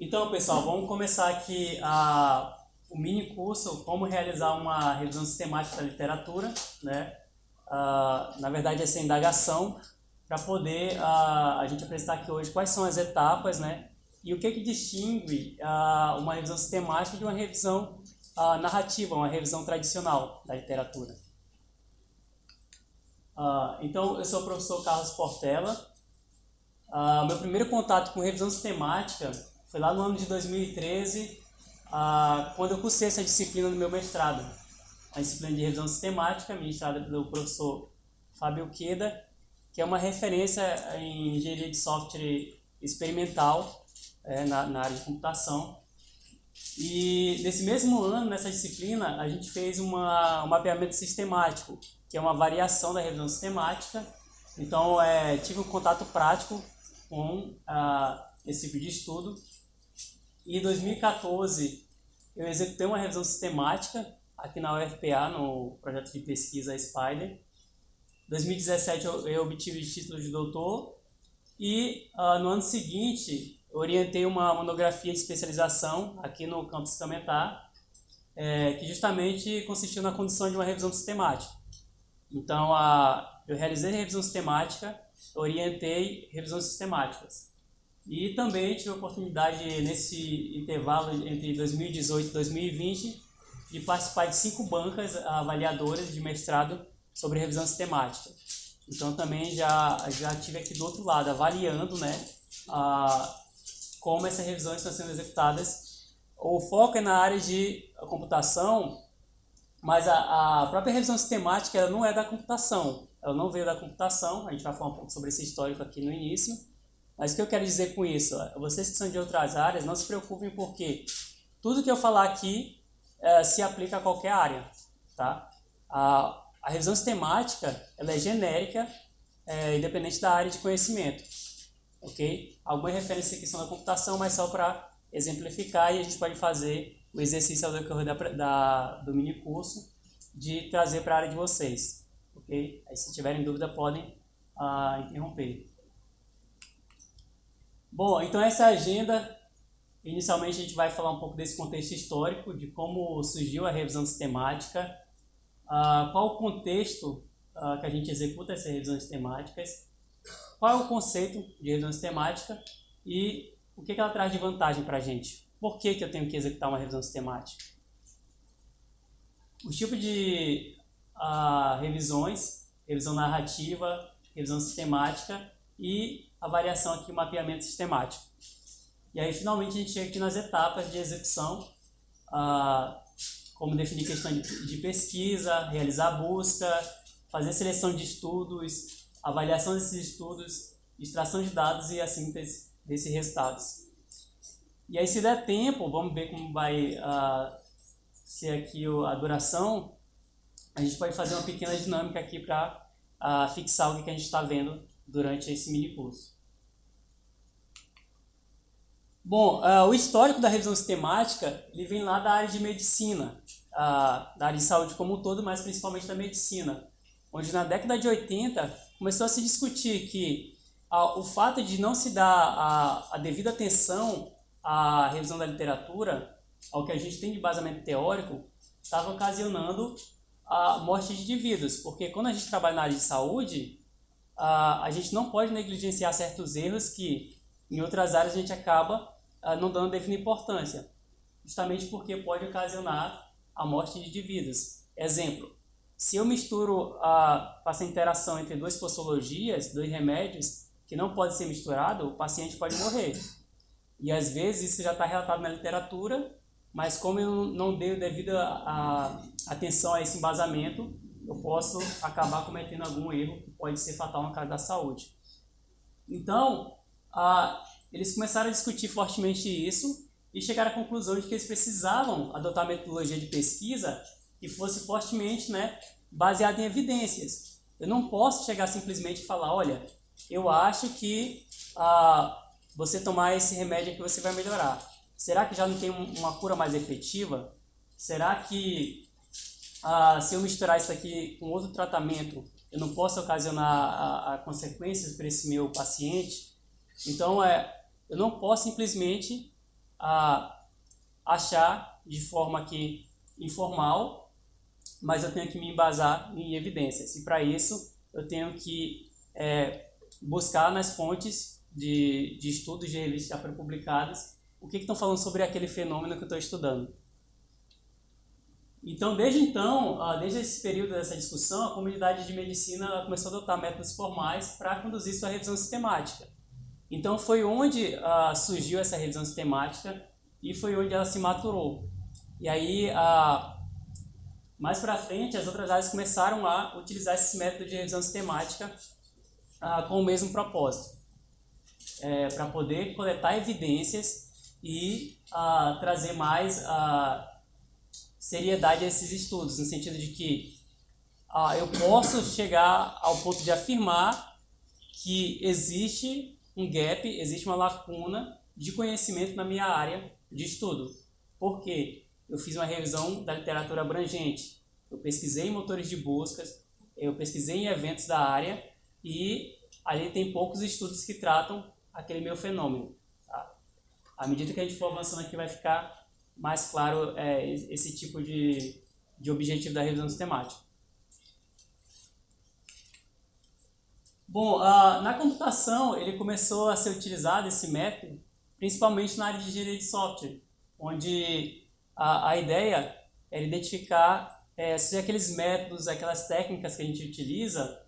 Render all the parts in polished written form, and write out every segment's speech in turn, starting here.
Então, pessoal, vamos começar aqui o mini curso Como realizar uma revisão sistemática da literatura, né? Na verdade, essa indagação para poder a gente apresentar aqui hoje quais são as etapas, né? E o que distingue uma revisão sistemática de uma revisão narrativa, uma revisão tradicional da literatura. Então, eu sou o professor Carlos Portela. Meu primeiro contato com revisão sistemática foi lá no ano de 2013, quando eu cursei essa disciplina no meu mestrado, a disciplina de revisão sistemática, ministrada pelo professor Fábio Queda, que é uma referência em engenharia de software experimental na área de computação. E nesse mesmo ano, nessa disciplina, a gente fez um mapeamento sistemático, que é uma variação da revisão sistemática. Então, tive um contato prático com esse tipo de estudo. E em 2014, eu executei uma revisão sistemática aqui na UFPA, no projeto de pesquisa Spider. Em 2017, eu obtive o título de doutor. E no ano seguinte, eu orientei uma monografia de especialização aqui no campus Cametá, que justamente consistiu na condução de uma revisão sistemática. Então, eu realizei revisão sistemática, orientei revisões sistemáticas. E também tive a oportunidade, nesse intervalo entre 2018 e 2020, de participar de 5 bancas avaliadoras de mestrado sobre revisão sistemática. Então, também já estive aqui do outro lado, avaliando, né, como essas revisões estão sendo executadas. O foco é na área de computação, mas a própria revisão sistemática ela não é da computação, ela não veio da computação. A gente vai falar um pouco sobre esse histórico aqui no início. Mas o que eu quero dizer com isso? Vocês que são de outras áreas, não se preocupem, porque tudo que eu falar aqui se aplica a qualquer área. Tá? A revisão sistemática ela é genérica, independente da área de conhecimento. Okay? Algumas referências aqui são da computação, mas só para exemplificar, e a gente pode fazer o exercício ao decorrer do mini curso de trazer para a área de vocês. Okay? Aí, se tiverem dúvida, podem interromper. Bom, então essa é a agenda. Inicialmente a gente vai falar um pouco desse contexto histórico, de como surgiu a revisão sistemática, qual o contexto que a gente executa essas revisões sistemáticas, qual é o conceito de revisão sistemática e o que ela traz de vantagem para a gente. Por que eu tenho que executar uma revisão sistemática? Os tipos de revisões, revisão narrativa, revisão sistemática e a variação aqui, o mapeamento sistemático. E aí, finalmente, a gente chega aqui nas etapas de execução, como definir questão de pesquisa, realizar busca, fazer seleção de estudos, avaliação desses estudos, extração de dados e a síntese desses resultados. E aí, se der tempo, vamos ver como vai ser aqui a duração. A gente pode fazer uma pequena dinâmica aqui para fixar o que a gente está vendo durante esse mini curso. Bom, o histórico da revisão sistemática ele vem lá da área de medicina, da área de saúde como um todo, mas principalmente da medicina, onde na década de 80 começou a se discutir que o fato de não se dar a devida atenção à revisão da literatura, ao que a gente tem de embasamento teórico, estava ocasionando a morte de indivíduos, porque quando a gente trabalha na área de saúde, a gente não pode negligenciar certos erros que em outras áreas a gente acaba não dando devida importância, justamente porque pode ocasionar a morte de indivíduos. Exemplo, se eu misturo faço a interação entre duas posologias, dois remédios que não podem ser misturados, o paciente pode morrer. E às vezes isso já está relatado na literatura, mas como eu não dei devida atenção a esse embasamento, eu posso acabar cometendo algum erro que pode ser fatal no caso da saúde. Então, eles começaram a discutir fortemente isso e chegaram à conclusão de que eles precisavam adotar uma metodologia de pesquisa que fosse fortemente, né, baseada em evidências. Eu não posso chegar simplesmente e falar, olha, eu acho que você tomar esse remédio aqui você vai melhorar. Será que já não tem uma cura mais efetiva? Será que se eu misturar isso aqui com outro tratamento, eu não posso ocasionar consequências para esse meu paciente? Então, eu não posso simplesmente achar de forma aqui informal, mas eu tenho que me embasar em evidências. E para isso eu tenho que buscar nas fontes de estudos de revistas que já foram publicadas o que estão falando sobre aquele fenômeno que eu estou estudando. Então, desde esse período dessa discussão, a comunidade de medicina começou a adotar métodos formais para conduzir sua revisão sistemática. Então, foi onde surgiu essa revisão sistemática e foi onde ela se maturou. E aí, mais para frente, as outras áreas começaram a utilizar esse método de revisão sistemática com o mesmo propósito, para poder coletar evidências e trazer mais seriedade a esses estudos, no sentido de que eu posso chegar ao ponto de afirmar que existe um gap, existe uma lacuna de conhecimento na minha área de estudo. Por quê? Eu fiz uma revisão da literatura abrangente, eu pesquisei em motores de buscas, eu pesquisei em eventos da área e ali tem poucos estudos que tratam aquele meu fenômeno. Tá? À medida que a gente for avançando aqui vai ficar mais claro esse tipo de objetivo da revisão sistemática. Bom, na computação ele começou a ser utilizado esse método, principalmente na área de engenharia de software, onde a ideia era identificar se aqueles métodos, aquelas técnicas que a gente utiliza,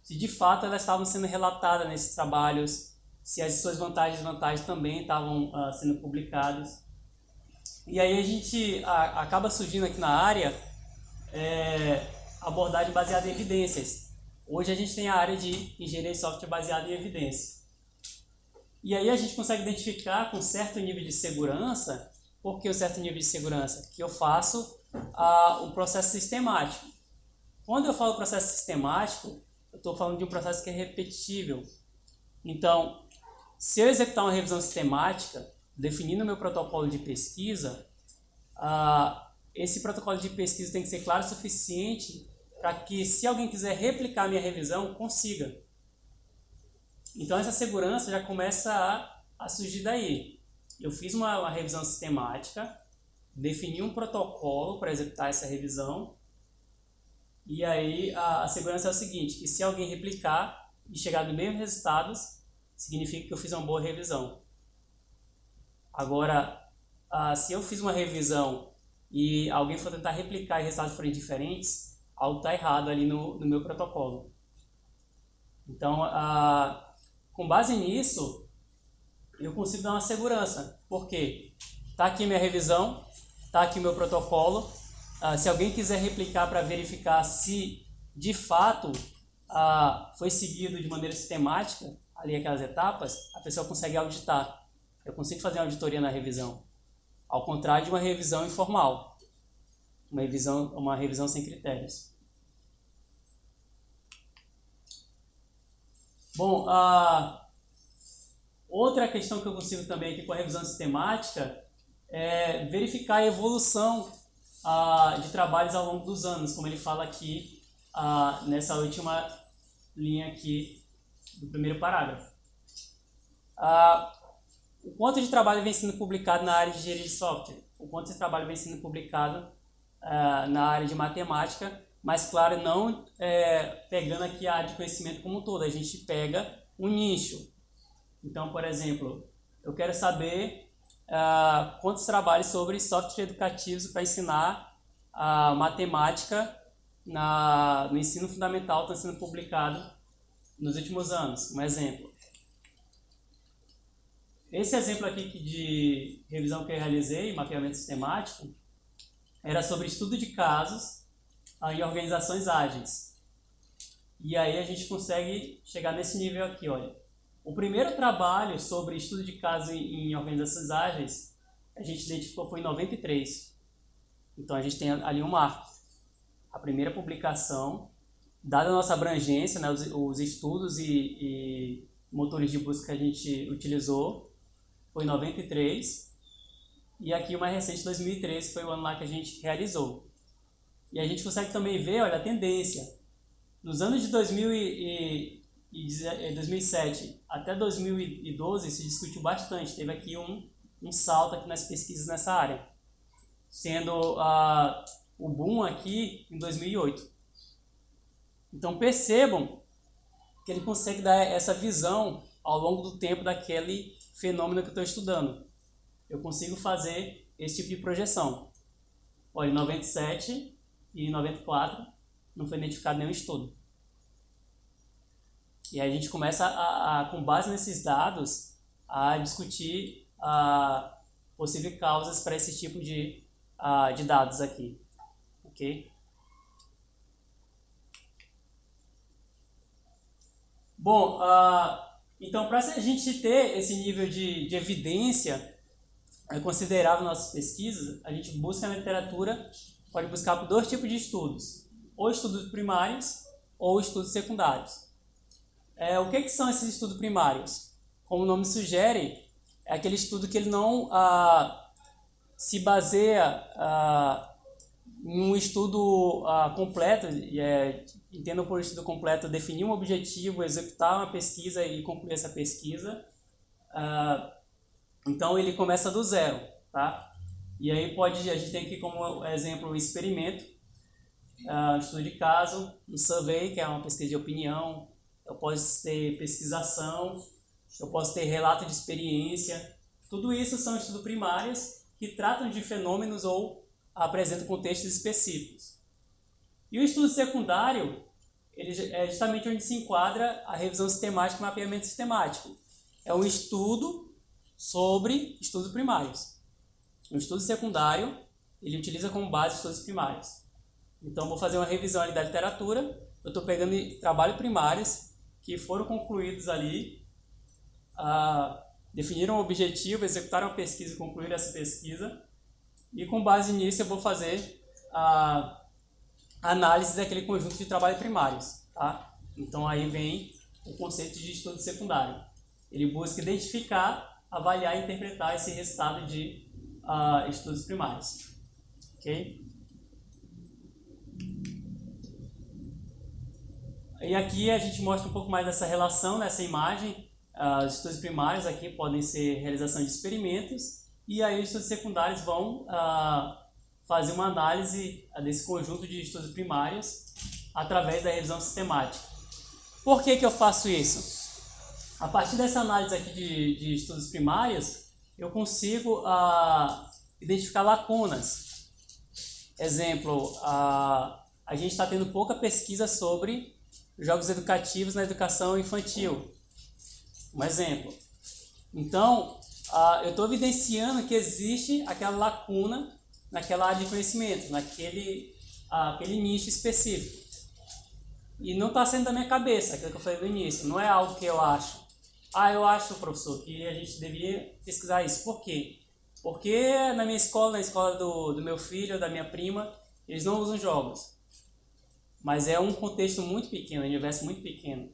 se de fato elas estavam sendo relatadas nesses trabalhos, se as suas vantagens e desvantagens também estavam sendo publicadas. E aí a gente acaba surgindo aqui na área abordagem baseada em evidências. Hoje a gente tem a área de engenharia de software baseada em evidência. E aí a gente consegue identificar com certo nível de segurança. Por que o certo nível de segurança? Que eu faço um processo sistemático. Quando eu falo processo sistemático, eu estou falando de um processo que é repetível. Então, se eu executar uma revisão sistemática, definindo o meu protocolo de pesquisa, esse protocolo de pesquisa tem que ser claro o suficiente para que, se alguém quiser replicar a minha revisão, consiga. Então, essa segurança já começa a surgir daí. Eu fiz uma revisão sistemática, defini um protocolo para executar essa revisão, e aí a segurança é o seguinte, que se alguém replicar e chegar nos mesmos resultados, significa que eu fiz uma boa revisão. Agora, se eu fiz uma revisão e alguém for tentar replicar e os resultados forem diferentes, algo está errado ali no meu protocolo. Então, com base nisso, eu consigo dar uma segurança. Por quê? Está aqui minha revisão, está aqui meu protocolo. Se alguém quiser replicar para verificar se de fato foi seguido de maneira sistemática, ali aquelas etapas, a pessoa consegue auditar. Eu consigo fazer uma auditoria na revisão. Ao contrário de uma revisão informal. Uma revisão sem critérios. Bom, outra questão que eu consigo também aqui com a revisão sistemática é verificar a evolução de trabalhos ao longo dos anos, como ele fala aqui nessa última linha aqui do primeiro parágrafo. O quanto de trabalho vem sendo publicado na área de engenharia de software, o quanto de trabalho vem sendo publicado na área de matemática, mas claro, não pegando aqui a área de conhecimento como um todo, a gente pega um nicho. Então, por exemplo, eu quero saber quantos trabalhos sobre software educativos para ensinar matemática no ensino fundamental estão sendo publicados nos últimos anos, um exemplo. Esse exemplo aqui de revisão que eu realizei, mapeamento sistemático, era sobre estudo de casos em organizações ágeis. E aí a gente consegue chegar nesse nível aqui, olha. O primeiro trabalho sobre estudo de casos em organizações ágeis, a gente identificou foi em 93. Então a gente tem ali um marco. A primeira publicação, dada a nossa abrangência, né, os estudos e motores de busca que a gente utilizou, foi em 93, e aqui o mais recente, 2013, foi o ano lá que a gente realizou. E a gente consegue também ver, olha, a tendência. Nos anos de 2000 2007 até 2012 se discutiu bastante. Teve aqui um salto aqui nas pesquisas nessa área, sendo o boom aqui em 2008. Então percebam que ele consegue dar essa visão ao longo do tempo daquele fenômeno que eu estou estudando. Eu consigo fazer esse tipo de projeção. Olha, em 97 e 94 não foi identificado nenhum estudo. E aí a gente começa, com base nesses dados, a discutir possíveis causas para esse tipo de dados aqui. Ok? Bom, então para a gente ter esse nível de evidência considerável nas nossas pesquisas, a gente busca na literatura, pode buscar por dois tipos de estudos, ou estudos primários ou estudos secundários. O que são esses estudos primários? Como o nome sugere, é aquele estudo que ele não se baseia em um estudo completo, entendo por estudo completo definir um objetivo, executar uma pesquisa e concluir essa pesquisa. Então ele começa do zero, tá? E aí a gente tem aqui como exemplo um experimento, um estudo de caso, um survey, que é uma pesquisa de opinião. Eu posso ter pesquisação, eu posso ter relato de experiência. Tudo isso são estudos primários que tratam de fenômenos ou apresentam contextos específicos. E o estudo secundário, ele é justamente onde se enquadra a revisão sistemática e mapeamento sistemático. É um estudo sobre estudos primários. O estudo secundário, ele utiliza como base estudos primários. Então, vou fazer uma revisão ali da literatura. Eu estou pegando trabalhos primários que foram concluídos ali, definiram um objetivo, executaram uma pesquisa e concluíram essa pesquisa. E com base nisso eu vou fazer a análise daquele conjunto de trabalhos primários. Tá? Então aí vem o conceito de estudo secundário. Ele busca identificar, avaliar e interpretar esse resultado de estudos primários. Ok? E aqui a gente mostra um pouco mais dessa relação, nessa imagem. Os estudos primários aqui podem ser realização de experimentos, e aí os estudos secundários vão fazer uma análise desse conjunto de estudos primários através da revisão sistemática. Por que eu faço isso? A partir dessa análise aqui de estudos primários, eu consigo identificar lacunas. Exemplo, a gente está tendo pouca pesquisa sobre jogos educativos na educação infantil. Um exemplo. Então, eu estou evidenciando que existe aquela lacuna naquela área de conhecimento, aquele nicho específico. E não está saindo da minha cabeça, aquilo que eu falei no início. Não é algo que eu acho. Eu acho, professor, que a gente deveria pesquisar isso. Por quê? Porque na minha escola, na escola do meu filho, da minha prima, eles não usam jogos. Mas é um contexto muito pequeno, um universo muito pequeno.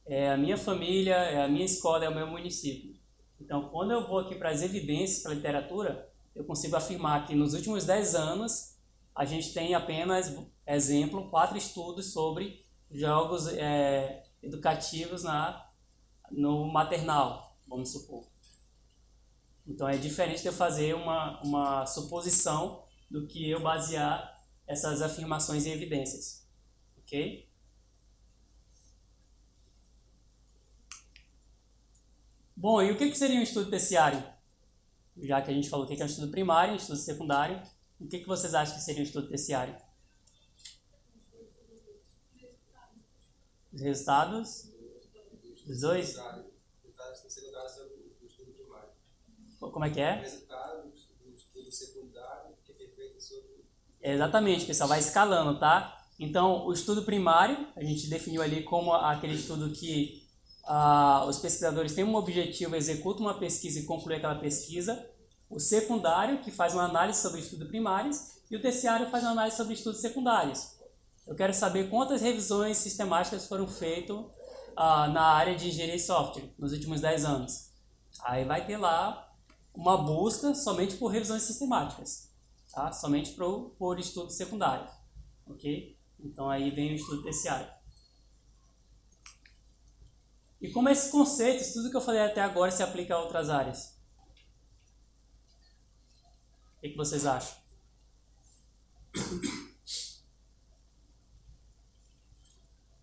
É a minha família, é a minha escola, é o meu município. Então, quando eu vou aqui para as evidências, para a literatura, eu consigo afirmar que nos últimos 10 anos, a gente tem apenas, exemplo, 4 estudos sobre jogos educativos no maternal, vamos supor. Então, é diferente de eu fazer uma suposição do que eu basear essas afirmações em evidências. Ok? Bom, e o que seria um estudo terciário? Já que a gente falou que é um estudo primário, um estudo secundário, o que vocês acham que seria um estudo terciário? Os resultados? Os dois? Como é que é? Resultados do estudo secundário que é feito sobre... Exatamente, pessoal, vai escalando, tá? Então, o estudo primário, a gente definiu ali como aquele estudo que os pesquisadores têm um objetivo, executam uma pesquisa e concluem aquela pesquisa. O secundário, que faz uma análise sobre estudos primários, e o terciário faz uma análise sobre estudos secundários. Eu quero saber quantas revisões sistemáticas foram feitas na área de engenharia de software nos últimos 10 anos. Aí vai ter lá uma busca somente por revisões sistemáticas, tá? Somente por estudos secundários. Ok? Então aí vem o estudo terciário. E como esses conceitos, tudo que eu falei até agora se aplica a outras áreas? O que vocês acham?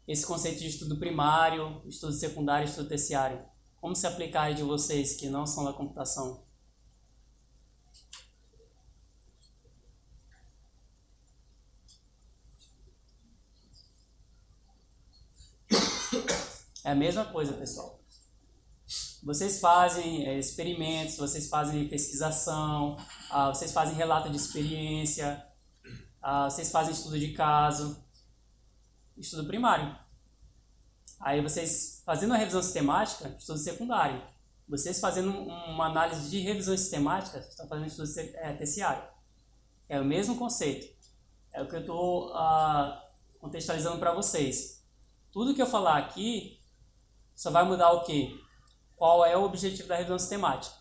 Esse conceito de estudo primário, estudo secundário, estudo terciário, como se aplica à área de vocês que não são da computação? É a mesma coisa, pessoal. Vocês fazem experimentos, vocês fazem pesquisação, vocês fazem relato de experiência, vocês fazem estudo de caso, estudo primário. Aí vocês fazendo uma revisão sistemática, estudo secundário. Vocês fazendo uma análise de revisão sistemática, vocês estão fazendo estudo terciário. É o mesmo conceito. É o que eu estou contextualizando para vocês. Tudo que eu falar aqui só vai mudar o quê? Qual é o objetivo da revisão sistemática?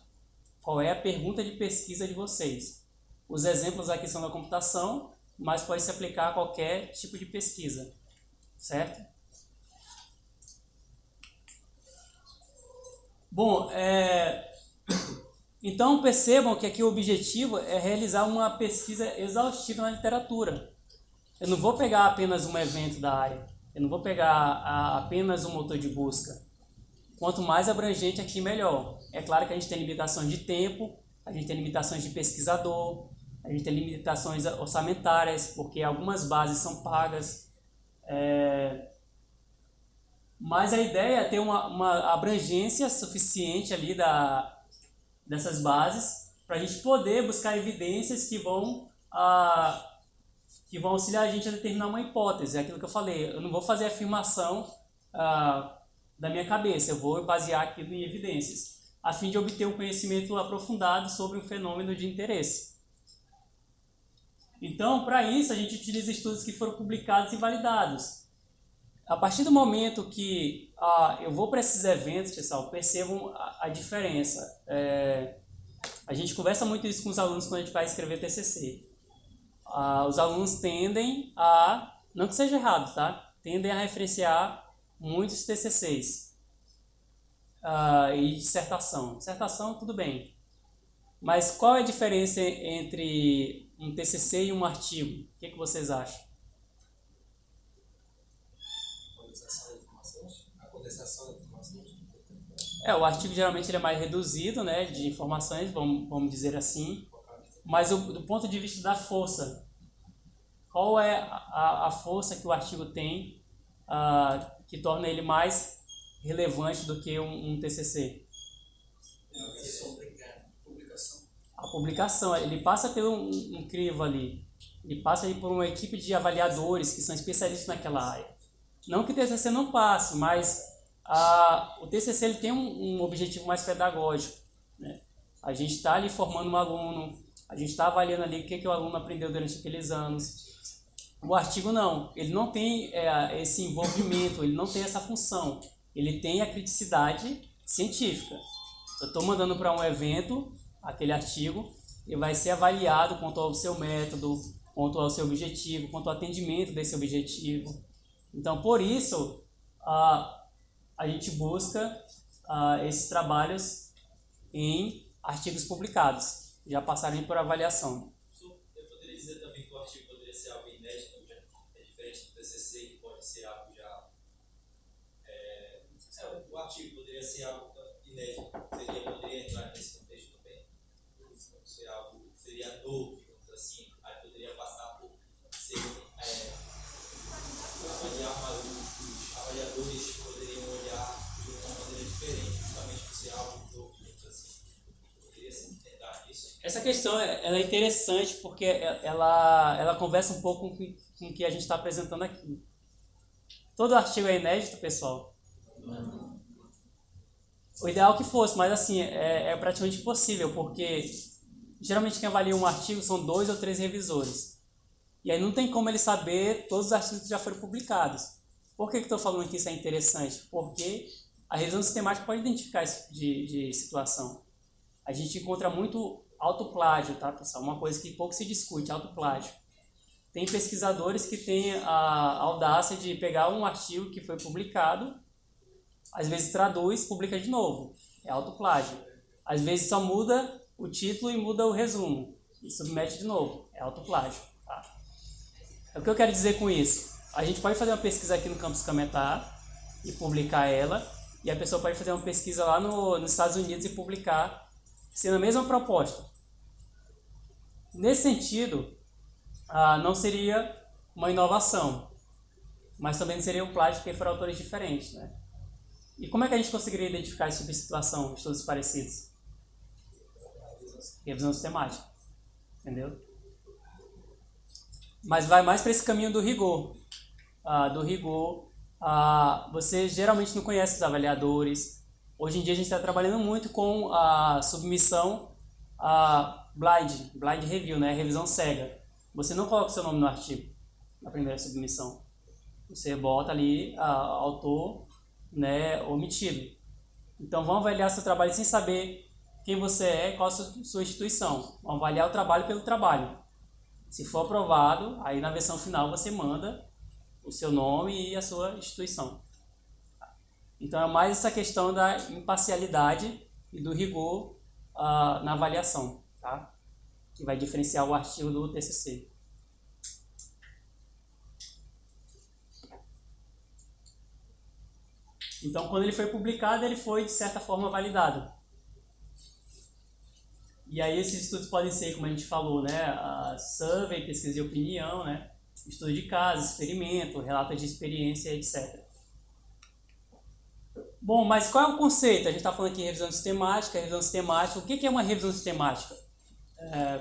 Qual é a pergunta de pesquisa de vocês? Os exemplos aqui são da computação, mas pode se aplicar a qualquer tipo de pesquisa, certo? Bom, então percebam que aqui o objetivo é realizar uma pesquisa exaustiva na literatura. Eu não vou pegar apenas um evento da área, eu não vou pegar apenas um motor de busca. Quanto mais abrangente aqui, melhor. É claro que a gente tem limitações de tempo, a gente tem limitações de pesquisador, a gente tem limitações orçamentárias, porque algumas bases são pagas. Mas a ideia é ter uma abrangência suficiente ali dessas bases para a gente poder buscar evidências que vão auxiliar a gente a determinar uma hipótese. É aquilo que eu falei, eu não vou fazer afirmação da minha cabeça, eu vou basear aquilo em evidências, a fim de obter um conhecimento aprofundado sobre um fenômeno de interesse. Então, para isso, a gente utiliza estudos que foram publicados e validados. A partir do momento que eu vou para esses eventos, pessoal, percebam a diferença. A gente conversa muito isso com os alunos quando a gente vai escrever TCC. Os alunos tendem a, não que seja errado, tá? Tendem a referenciar muitos TCCs e dissertação. Dissertação, tudo bem. Mas qual é a diferença entre um TCC e um artigo? O que vocês acham? A condensação de informações. O artigo geralmente ele é mais reduzido, né, de informações, vamos dizer assim. Mas do ponto de vista da força, qual é a força que o artigo tem que torna ele mais relevante do que um TCC? A publicação, ele passa a ter um crivo ali. Ele passa aí por uma equipe de avaliadores que são especialistas naquela área. Não que o TCC não passe, mas o TCC ele tem um objetivo mais pedagógico, né? A gente está ali formando um aluno, a gente está avaliando ali o que o aluno aprendeu durante aqueles anos. O artigo não, ele não tem esse envolvimento, ele não tem essa função. Ele tem a criticidade científica. Eu estou mandando para um evento aquele artigo e vai ser avaliado quanto ao seu método, quanto ao seu objetivo, quanto ao atendimento desse objetivo. Então, por isso, a gente busca esses trabalhos em artigos publicados, já passarem por avaliação. Eu poderia dizer também que o artigo poderia ser algo inédito, é diferente do TCC, que pode ser algo já... o artigo poderia ser algo inédito, poderia entrar nesse contexto também, ser algo que seria novo, digamos assim, aí poderia passar por ser os avaliadores poderiam olhar de uma maneira diferente, justamente por ser algo novo, digamos assim. Poderia se tentar isso. Essa questão ela é interessante porque ela conversa um pouco com o que a gente está apresentando aqui. Todo artigo é inédito, pessoal? Não. O ideal que fosse, mas assim, é praticamente impossível, porque geralmente quem avalia um artigo são 2 ou 3 revisores. E aí não tem como ele saber todos os artigos que já foram publicados. Por que estou falando que isso é interessante? Porque a revisão sistemática pode identificar esse tipo de situação. A gente encontra muito autoplágio, tá, pessoal? Uma coisa que pouco se discute, autoplágio. Tem pesquisadores que têm a audácia de pegar um artigo que foi publicado às vezes traduz, publica de novo. É autoplágio. Às vezes só muda o título e muda o resumo. E submete de novo. É autoplágio. Tá? O que eu quero dizer com isso? A gente pode fazer uma pesquisa aqui no Campus Cametá e publicar ela. E a pessoa pode fazer uma pesquisa lá nos Estados Unidos e publicar, sendo a mesma proposta. Nesse sentido, não seria uma inovação, mas também não seria um plágio porque foram autores diferentes, né? E como é que a gente conseguiria identificar esse tipo de situação, estudos parecidos? Revisão sistemática, entendeu? Mas vai mais para esse caminho do rigor. Você geralmente não conhece os avaliadores. Hoje em dia a gente está trabalhando muito com a submissão blind review, né? Revisão cega. Você não coloca o seu nome no artigo, na primeira submissão. Você bota ali autor, né, omitido. Então vão avaliar seu trabalho sem saber quem você é, qual a sua instituição. Vão avaliar o trabalho pelo trabalho. Se for aprovado, aí na versão final você manda o seu nome e a sua instituição. Então é mais essa questão da imparcialidade e do rigor na avaliação, tá? Que vai diferenciar o artigo do TCC. Então, quando ele foi publicado, ele foi, de certa forma, validado. E aí esses estudos podem ser, como a gente falou, né, survey, pesquisa de opinião, né, estudo de caso, experimento, relatos de experiência, etc. Bom, mas qual é o conceito? A gente está falando aqui em revisão sistemática. O que é uma revisão sistemática,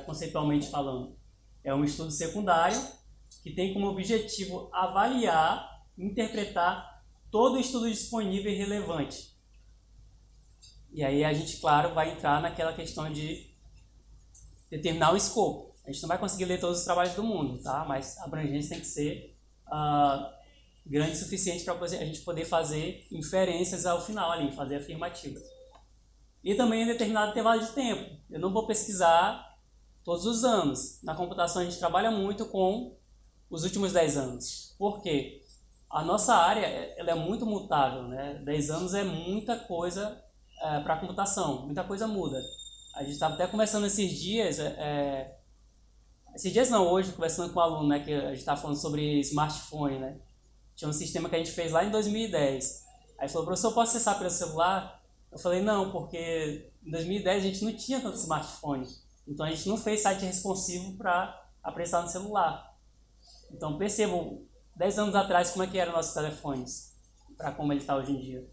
conceitualmente falando? É um estudo secundário que tem como objetivo avaliar, interpretar todo o estudo disponível e relevante. E aí a gente, claro, vai entrar naquela questão de determinar o escopo. A gente não vai conseguir ler todos os trabalhos do mundo, tá? Mas a abrangência tem que ser grande o suficiente para a gente poder fazer inferências ao final ali, fazer afirmativas. E também em determinado intervalo de tempo. Eu não vou pesquisar todos os anos. Na computação a gente trabalha muito com os últimos 10 anos. Por quê? A nossa área ela é muito mutável, né? 10 anos é muita coisa para a computação, muita coisa muda. A gente estava até conversando esses dias não, hoje, conversando com um aluno, né, que a gente estava falando sobre smartphone, né? Tinha um sistema que a gente fez lá em 2010. Aí falou, professor, posso acessar pelo celular? Eu falei, não, porque em 2010 a gente não tinha tanto smartphone. Então a gente não fez site responsivo para apresentar no celular. Então percebam, 10 anos atrás, como é que eram nossos telefones, para como ele está hoje em dia.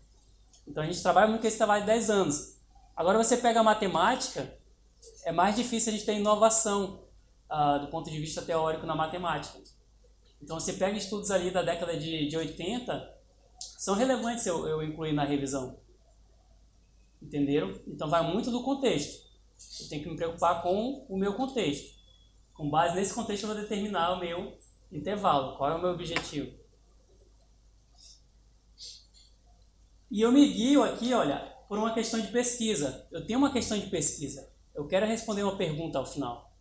Então a gente trabalha muito com esse trabalho de 10 anos. Agora você pega a matemática, é mais difícil a gente ter inovação do ponto de vista teórico na matemática. Então você pega estudos ali da década de 80, são relevantes eu incluir na revisão. Entenderam? Então vai muito do contexto. Eu tenho que me preocupar com o meu contexto. Com base nesse contexto eu vou determinar o meu intervalo, qual é o meu objetivo. E eu me guio aqui, olha, por uma questão de pesquisa. Eu tenho uma questão de pesquisa. Eu quero responder uma pergunta ao final.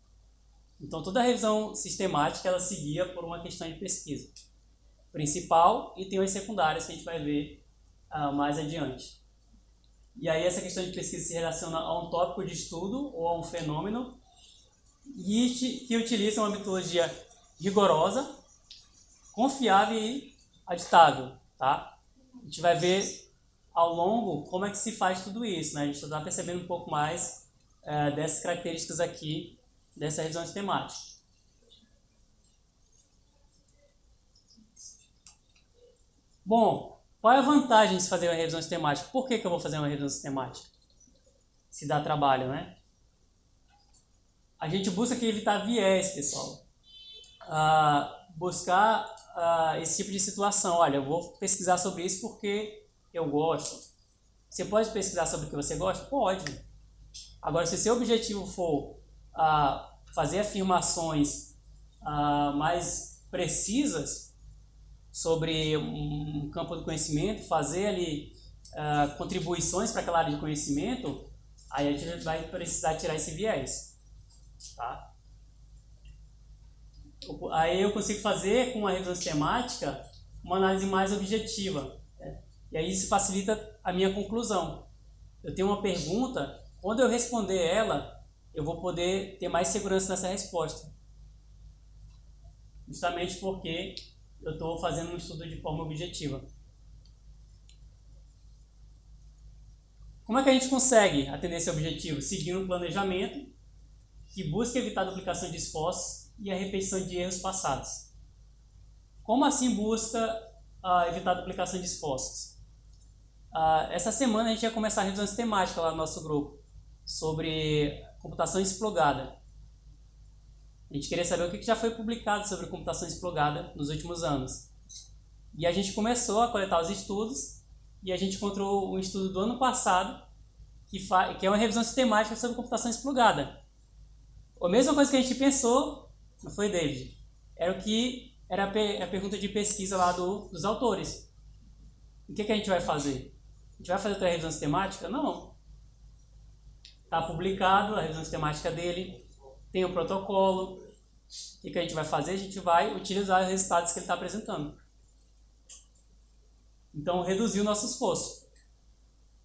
Então toda a revisão sistemática ela se guia por uma questão de pesquisa principal e tem as secundárias que a gente vai ver mais adiante. E aí essa questão de pesquisa se relaciona a um tópico de estudo ou a um fenômeno e que utiliza uma metodologia rigorosa, confiável e aditável, tá? A gente vai ver ao longo como é que se faz tudo isso, né? A gente está percebendo um pouco mais dessas características aqui dessa revisão sistemática. Bom, qual é a vantagem de se fazer uma revisão sistemática? Por que eu vou fazer uma revisão sistemática? Se dá trabalho, né? A gente busca aqui evitar viés, pessoal. Buscar esse tipo de situação. Olha, eu vou pesquisar sobre isso porque eu gosto. Você pode pesquisar sobre o que você gosta? Pode. Agora, se seu objetivo for fazer afirmações mais precisas sobre um campo do conhecimento, fazer ali contribuições para aquela área de conhecimento, aí a gente vai precisar tirar esse viés. Tá? Aí eu consigo fazer com a revisão sistemática uma análise mais objetiva, né? E aí isso facilita a minha conclusão. Eu tenho uma pergunta, quando eu responder ela, eu vou poder ter mais segurança nessa resposta. Justamente porque eu estou fazendo um estudo de forma objetiva. Como é que a gente consegue atender esse objetivo? Seguindo um planejamento que busca evitar a duplicação de esforços e a repetição de erros passados. Como assim busca evitar a duplicação de esforços? Essa semana a gente vai começar a revisão sistemática lá no nosso grupo sobre computação explogada. A gente queria saber o que já foi publicado sobre computação explogada nos últimos anos. E a gente começou a coletar os estudos e a gente encontrou um estudo do ano passado que é uma revisão sistemática sobre computação explogada. A mesma coisa que a gente pensou, não foi, David? Era a pergunta de pesquisa lá dos autores. O que a gente vai fazer? A gente vai fazer outra revisão sistemática? Não. Está publicado a revisão sistemática dele, tem o protocolo. O que a gente vai fazer? A gente vai utilizar os resultados que ele está apresentando. Então, reduzir o nosso esforço.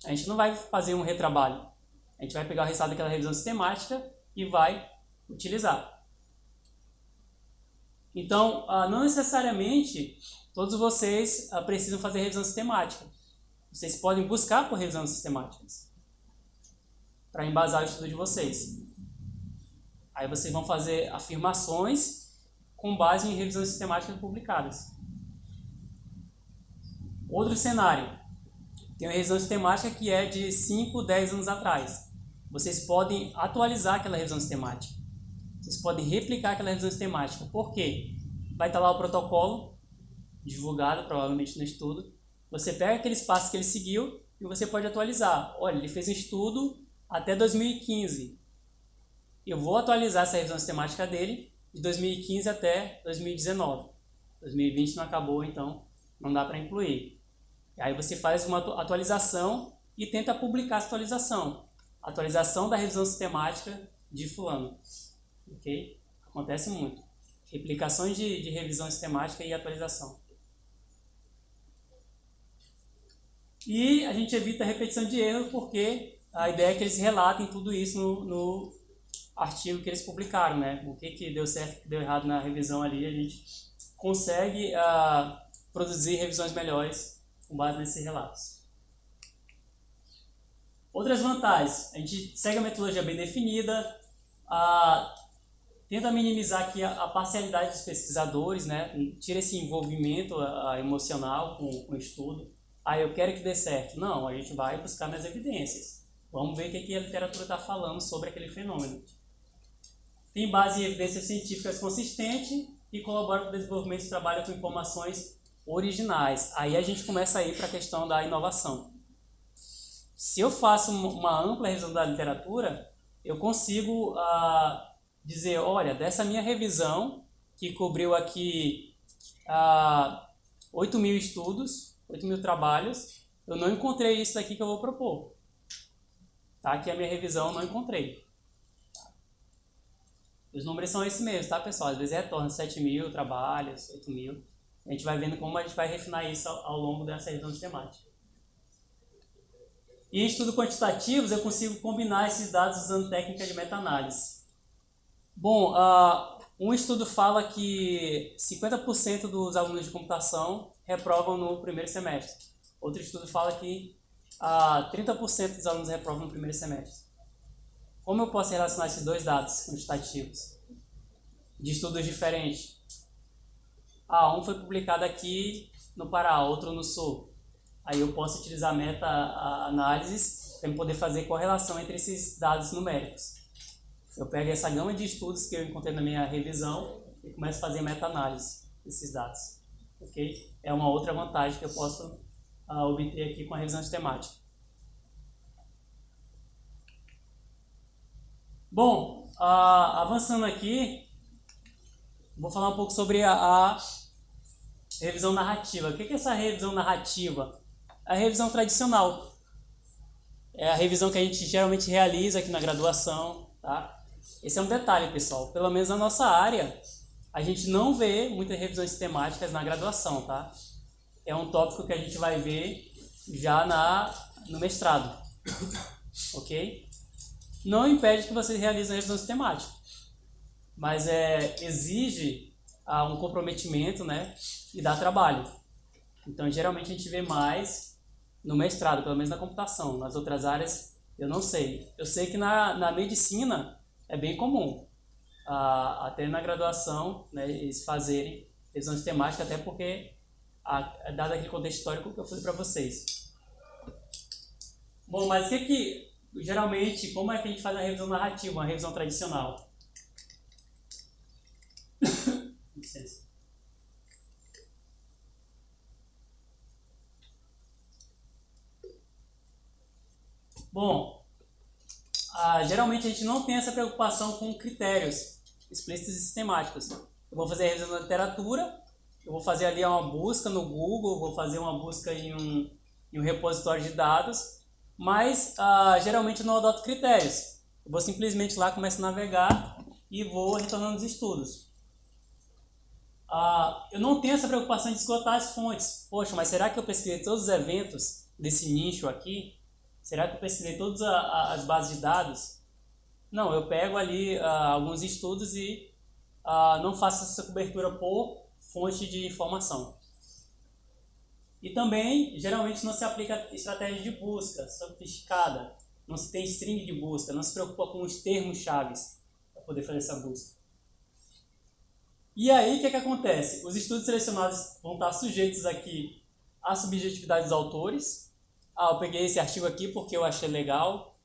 A gente não vai fazer um retrabalho. A gente vai pegar o resultado daquela revisão sistemática e vai utilizar. Então, não necessariamente todos vocês precisam fazer revisão sistemática. Vocês podem buscar por revisões sistemáticas para embasar o estudo de vocês. Aí vocês vão fazer afirmações com base em revisões sistemáticas publicadas. Outro cenário. Tem uma revisão sistemática que é de 5, 10 anos atrás. Vocês podem atualizar aquela revisão sistemática. Vocês podem replicar aquela revisão sistemática. Por quê? Vai estar lá o protocolo, divulgado provavelmente no estudo. Você pega aqueles passos que ele seguiu e você pode atualizar. Olha, ele fez um estudo até 2015. Eu vou atualizar essa revisão sistemática dele de 2015 até 2019. 2020 não acabou, então não dá para incluir. Aí você faz uma atualização e tenta publicar essa atualização. Atualização da revisão sistemática de fulano. Ok? Acontece muito. Replicações de revisão sistemática e atualização. E a gente evita a repetição de erro porque a ideia é que eles relatem tudo isso no artigo que eles publicaram, né? O que deu certo, o que deu errado na revisão ali, a gente consegue produzir revisões melhores com base nesses relatos. Outras vantagens, a gente segue a metodologia bem definida, tenta minimizar aqui a parcialidade dos pesquisadores, né? Tira esse envolvimento emocional com o estudo. Eu quero que dê certo. Não, a gente vai buscar nas evidências. Vamos ver o que a literatura está falando sobre aquele fenômeno. Tem base em evidências científicas consistente e colabora com o desenvolvimento de trabalho com informações originais. Aí a gente começa a ir para a questão da inovação. Se eu faço uma ampla revisão da literatura, eu consigo dizer, olha, dessa minha revisão, que cobriu aqui 8.000 estudos, 8.000 trabalhos, eu não encontrei isso daqui que eu vou propor. Tá? Aqui a minha revisão não encontrei. Os números são esses mesmos, tá, pessoal? Às vezes retorna 7.000 trabalhos, 8.000. A gente vai vendo como a gente vai refinar isso ao longo dessa revisão sistemática. E em estudos quantitativos, eu consigo combinar esses dados usando técnica de meta-análise. Bom, um estudo fala que 50% dos alunos de computação reprovam no primeiro semestre. Outro estudo fala que 30% dos alunos reprovam no primeiro semestre. Como eu posso relacionar esses dois dados quantitativos de estudos diferentes? Um foi publicado aqui no Pará, outro no Sul. Aí eu posso utilizar meta-análises para poder fazer correlação entre esses dados numéricos. Eu pego essa gama de estudos que eu encontrei na minha revisão e começo a fazer meta-análise desses dados. Okay? É uma outra vantagem que eu posso obter aqui com a revisão sistemática. Bom, avançando aqui, vou falar um pouco sobre a revisão narrativa. O que é essa revisão narrativa? A revisão tradicional. É a revisão que a gente geralmente realiza aqui na graduação. Tá? Esse é um detalhe, pessoal. Pelo menos na nossa área, a gente não vê muitas revisões sistemáticas na graduação. Tá? É um tópico que a gente vai ver já no mestrado, ok? Não impede que vocês realizem a revisão sistemática, mas exige um comprometimento, né, e dá trabalho. Então, geralmente a gente vê mais no mestrado, pelo menos na computação. Nas outras áreas, eu não sei. Eu sei que na medicina é bem comum, até na graduação, né, eles fazerem revisão sistemática, até porque, dado aquele contexto histórico que eu falei para vocês. Bom, mas geralmente, como é que a gente faz a revisão narrativa, uma revisão tradicional? Licença. Bom, geralmente a gente não tem essa preocupação com critérios explícitos e sistemáticos. Eu vou fazer a revisão da literatura, eu vou fazer ali uma busca no Google, vou fazer uma busca em um repositório de dados, mas geralmente eu não adoto critérios. Eu vou simplesmente lá, começo a navegar e vou retornando os estudos. Eu não tenho essa preocupação de esgotar as fontes. Poxa, mas será que eu pesquisei todos os eventos desse nicho aqui? Será que eu pesquisei todas as bases de dados? Não, eu pego ali alguns estudos e não faço essa cobertura por fonte de informação. E também, geralmente, não se aplica estratégia de busca sofisticada. Não se tem string de busca, não se preocupa com os termos-chave para poder fazer essa busca. E aí, o que acontece? Os estudos selecionados vão estar sujeitos aqui à subjetividade dos autores. Eu peguei esse artigo aqui porque eu achei legal.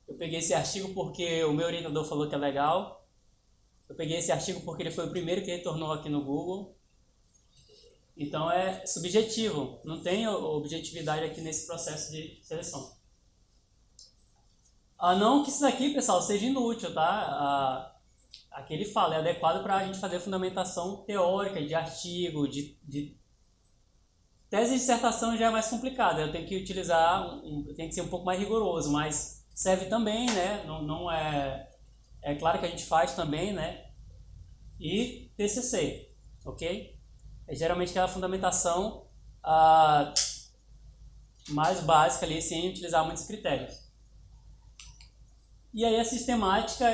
Eu peguei esse artigo porque o meu orientador falou que é legal. Eu peguei esse artigo porque ele foi o primeiro que retornou aqui no Google. Então é subjetivo, não tem objetividade aqui nesse processo de seleção. Não que isso aqui, pessoal, seja inútil, tá? Aqui ele fala, é adequado para a gente fazer fundamentação teórica de artigo, de tese de dissertação já é mais complicada. Eu tenho que utilizar, eu tenho que ser um pouco mais rigoroso, mas serve também, né? Não é claro que a gente faz também, né? E TCC, ok? É geralmente aquela fundamentação mais básica ali, sem utilizar muitos critérios. E aí a sistemática,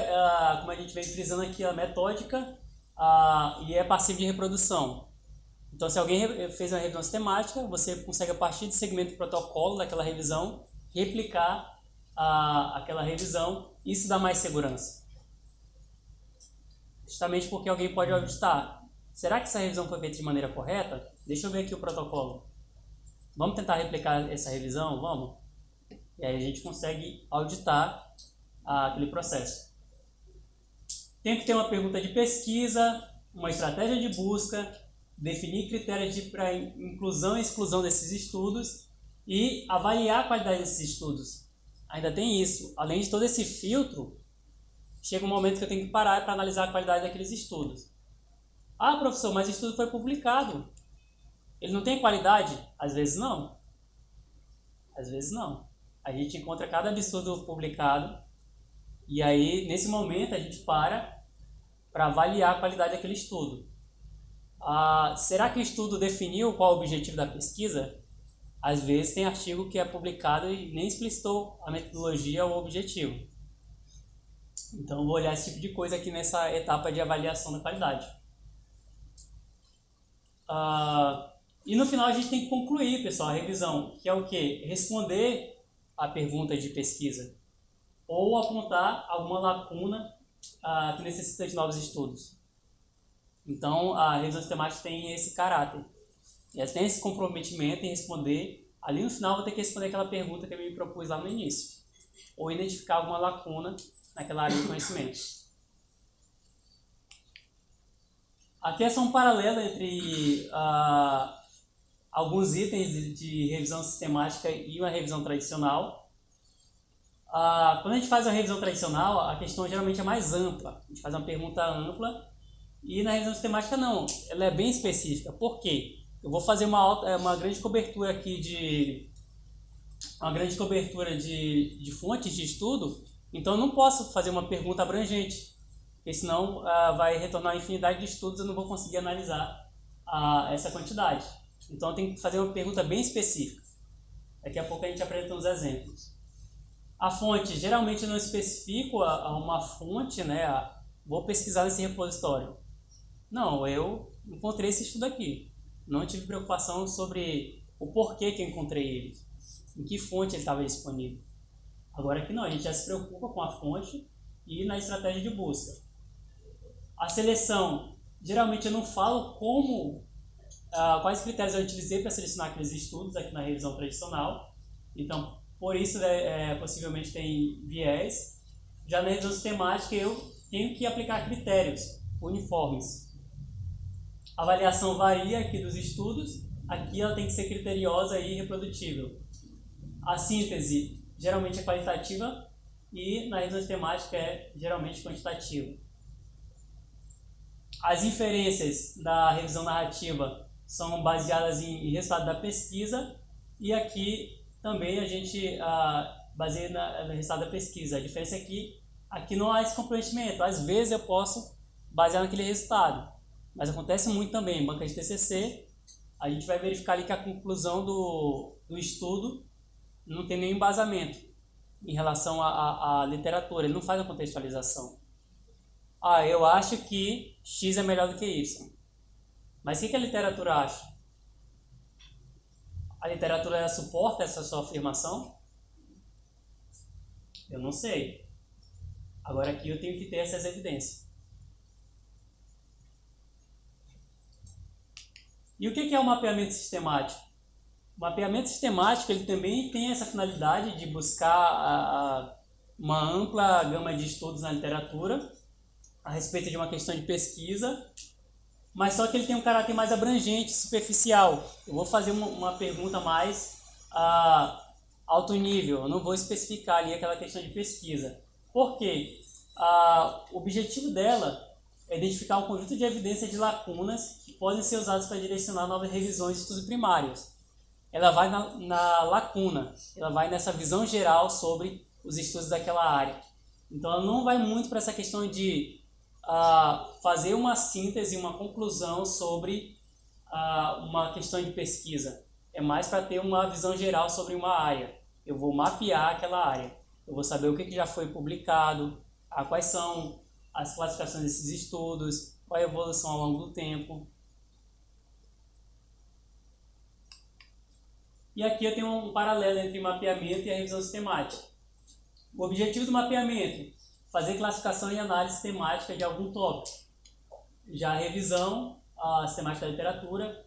como a gente vem frisando aqui, a metódica, e é passiva de reprodução. Então, se alguém fez uma revisão sistemática, você consegue, a partir do segmento do protocolo daquela revisão, replicar aquela revisão. Isso dá mais segurança. Justamente porque alguém pode auditar. Será que essa revisão foi feita de maneira correta? Deixa eu ver aqui o protocolo. Vamos tentar replicar essa revisão? Vamos? E aí a gente consegue auditar aquele processo. Tem que ter uma pergunta de pesquisa, uma estratégia de busca, definir critérios para inclusão e exclusão desses estudos e avaliar a qualidade desses estudos. Ainda tem isso. Além de todo esse filtro, chega um momento que eu tenho que parar para analisar a qualidade daqueles estudos. Professor, mas o estudo foi publicado. Ele não tem qualidade? Às vezes não. Às vezes não. A gente encontra cada absurdo publicado e aí, nesse momento, a gente para avaliar a qualidade daquele estudo. Será que o estudo definiu qual é o objetivo da pesquisa? Às vezes tem artigo que é publicado e nem explicitou a metodologia ou o objetivo. Então, vou olhar esse tipo de coisa aqui nessa etapa de avaliação da qualidade. E no final a gente tem que concluir, pessoal, a revisão, que é o quê? Responder a pergunta de pesquisa ou apontar alguma lacuna que necessita de novos estudos. Então, a revisão sistemática tem esse caráter. E tem esse comprometimento em responder. Ali no final, vou ter que responder aquela pergunta que eu me propus lá no início. Ou identificar alguma lacuna naquela área de conhecimento. Aqui é só um paralelo entre alguns itens de revisão sistemática e uma revisão tradicional. Quando a gente faz uma revisão tradicional, a questão geralmente é mais ampla. A gente faz uma pergunta ampla e na revisão sistemática não, ela é bem específica. Por quê? Eu vou fazer uma grande cobertura aqui de fontes de estudo, então eu não posso fazer uma pergunta abrangente, porque senão vai retornar uma infinidade de estudos e eu não vou conseguir analisar essa quantidade. Então eu tenho que fazer uma pergunta bem específica. Daqui a pouco a gente apresenta uns exemplos. A fonte, geralmente eu não especifico uma fonte, né? Vou pesquisar nesse repositório. Não, eu encontrei esse estudo aqui. Não tive preocupação sobre o porquê que eu encontrei ele, em que fonte ele estava disponível. Agora aqui não, a gente já se preocupa com a fonte e na estratégia de busca. A seleção, geralmente eu não falo quais critérios eu utilizei para selecionar aqueles estudos aqui na revisão tradicional. Então, por isso, possivelmente tem viés. Já na revisão sistemática, eu tenho que aplicar critérios uniformes. A avaliação varia aqui dos estudos. Aqui ela tem que ser criteriosa e reprodutível. A síntese, geralmente é qualitativa e na revisão sistemática é geralmente quantitativa. As inferências da revisão narrativa são baseadas em resultado da pesquisa e aqui também a gente baseia no resultado da pesquisa. A diferença é que aqui não há esse comprometimento. Às vezes eu posso basear naquele resultado, mas acontece muito também em banca de TCC. A gente vai verificar ali que a conclusão do estudo não tem nenhum embasamento em relação à literatura, ele não faz a contextualização. Eu acho que X é melhor do que Y. Mas o que a literatura acha? A literatura suporta essa sua afirmação? Eu não sei. Agora aqui eu tenho que ter essas evidências. E o que é o mapeamento sistemático? O mapeamento sistemático ele também tem essa finalidade de buscar uma ampla gama de estudos na literatura a respeito de uma questão de pesquisa, mas só que ele tem um caráter mais abrangente, superficial. Eu vou fazer uma pergunta mais alto nível, eu não vou especificar ali aquela questão de pesquisa. Por quê? O objetivo dela é identificar um conjunto de evidências de lacunas que podem ser usadas para direcionar novas revisões de estudos primários. Ela vai na lacuna, ela vai nessa visão geral sobre os estudos daquela área. Então ela não vai muito para essa questão de fazer uma síntese, uma conclusão sobre uma questão de pesquisa. É mais para ter uma visão geral sobre uma área. Eu vou mapear aquela área. Eu vou saber o que já foi publicado, quais são as classificações desses estudos, qual é a evolução ao longo do tempo. E aqui eu tenho um paralelo entre mapeamento e a revisão sistemática. O objetivo do mapeamento: fazer classificação e análise sistemática de algum tópico. Já a revisão sistemática da literatura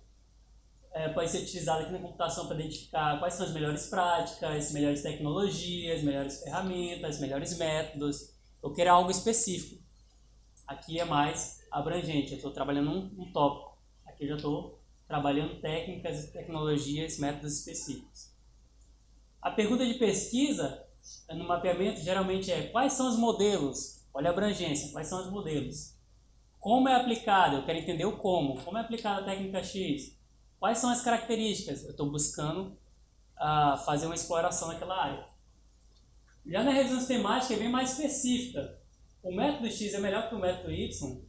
pode ser utilizada aqui na computação para identificar quais são as melhores práticas, melhores tecnologias, melhores ferramentas, melhores métodos. Eu quero algo específico. Aqui é mais abrangente, eu estou trabalhando um tópico. Aqui eu já estou trabalhando técnicas, tecnologias, métodos específicos. A pergunta de pesquisa no mapeamento geralmente é: quais são os modelos? Olha a abrangência, quais são os modelos? Como é aplicado? Eu quero entender o como. Como é aplicada a técnica X? Quais são as características? Eu estou buscando fazer uma exploração naquela área. Já na revisão sistemática é bem mais específica. O método X é melhor que o método Y?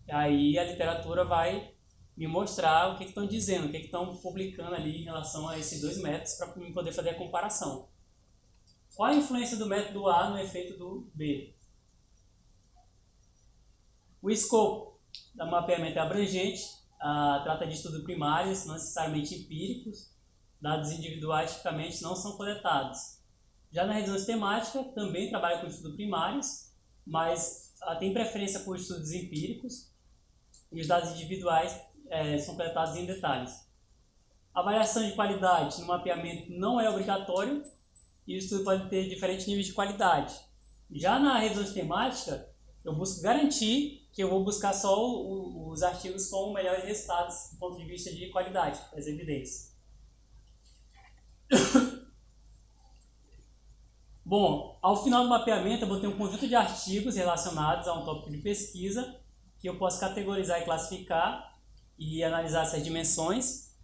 Aí a literatura vai me mostrar o que estão dizendo, o que estão publicando ali em relação a esses dois métodos para poder fazer a comparação. Qual a influência do método A no efeito do B? O escopo do mapeamento é abrangente, trata de estudos primários, não necessariamente empíricos. Dados individuais tipicamente não são coletados. Já na revisão sistemática, também trabalha com estudos primários, mas tem preferência por estudos empíricos e os dados individuais são coletados em detalhes. A avaliação de qualidade no mapeamento não é obrigatório e o estudo pode ter diferentes níveis de qualidade. Já na revisão sistemática, eu busco garantir que eu vou buscar só os artigos com melhores resultados do ponto de vista de qualidade, das evidências. Bom, ao final do mapeamento eu vou ter um conjunto de artigos relacionados a um tópico de pesquisa que eu posso categorizar e classificar e analisar essas dimensões.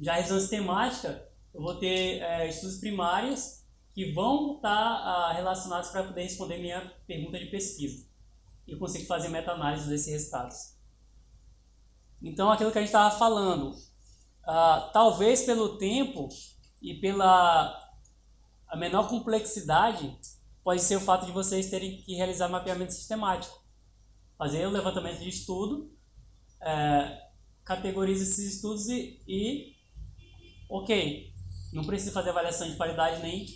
Já a revisão sistemática, eu vou ter estudos primários que vão estar relacionados para poder responder minha pergunta de pesquisa. E eu consigo fazer meta-análise desses resultados. Então, aquilo que a gente estava falando, talvez pelo tempo e pela a menor complexidade, pode ser o fato de vocês terem que realizar mapeamento sistemático. Fazer o levantamento de estudo, categoriza esses estudos ok, não precisa fazer avaliação de qualidade nem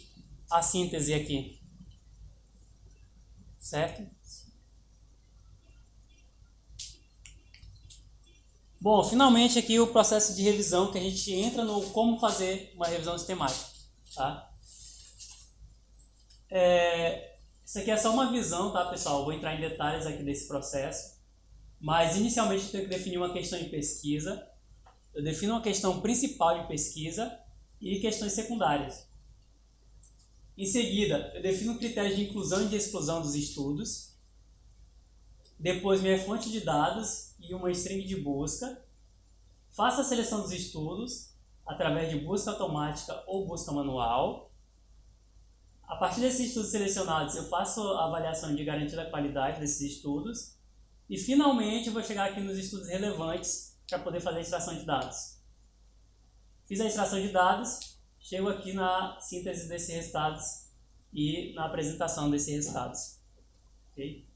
a síntese aqui. Certo? Bom, finalmente aqui o processo de revisão, que a gente entra no como fazer uma revisão sistemática. Tá? Isso aqui é só uma visão, tá, pessoal? Eu vou entrar em detalhes aqui desse processo. Mas, inicialmente, eu tenho que definir uma questão de pesquisa. Eu defino uma questão principal de pesquisa e questões secundárias. Em seguida, eu defino critérios de inclusão e de exclusão dos estudos. Depois, minha fonte de dados e uma string de busca. Faço a seleção dos estudos através de busca automática ou busca manual. A partir desses estudos selecionados, eu faço a avaliação de garantia da qualidade desses estudos. E, finalmente, eu vou chegar aqui nos estudos relevantes para poder fazer a extração de dados. Fiz a extração de dados, chego aqui na síntese desses resultados e na apresentação desses resultados. Ok?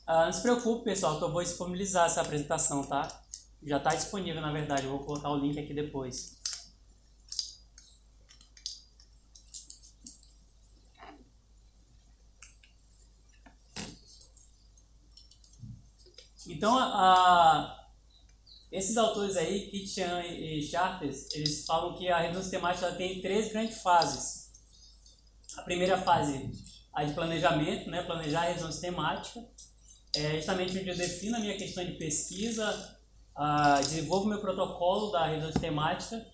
Não se preocupe, pessoal, que eu vou disponibilizar essa apresentação, tá? Já está disponível, na verdade. Eu vou colocar o link aqui depois. Então, esses autores aí, Kitchan e Charters, eles falam que a revisão sistemática tem 3 grandes fases. A primeira fase, a de planejamento, né? Planejar a revisão sistemática. É justamente onde eu defino a minha questão de pesquisa, desenvolvo meu protocolo da revisão sistemática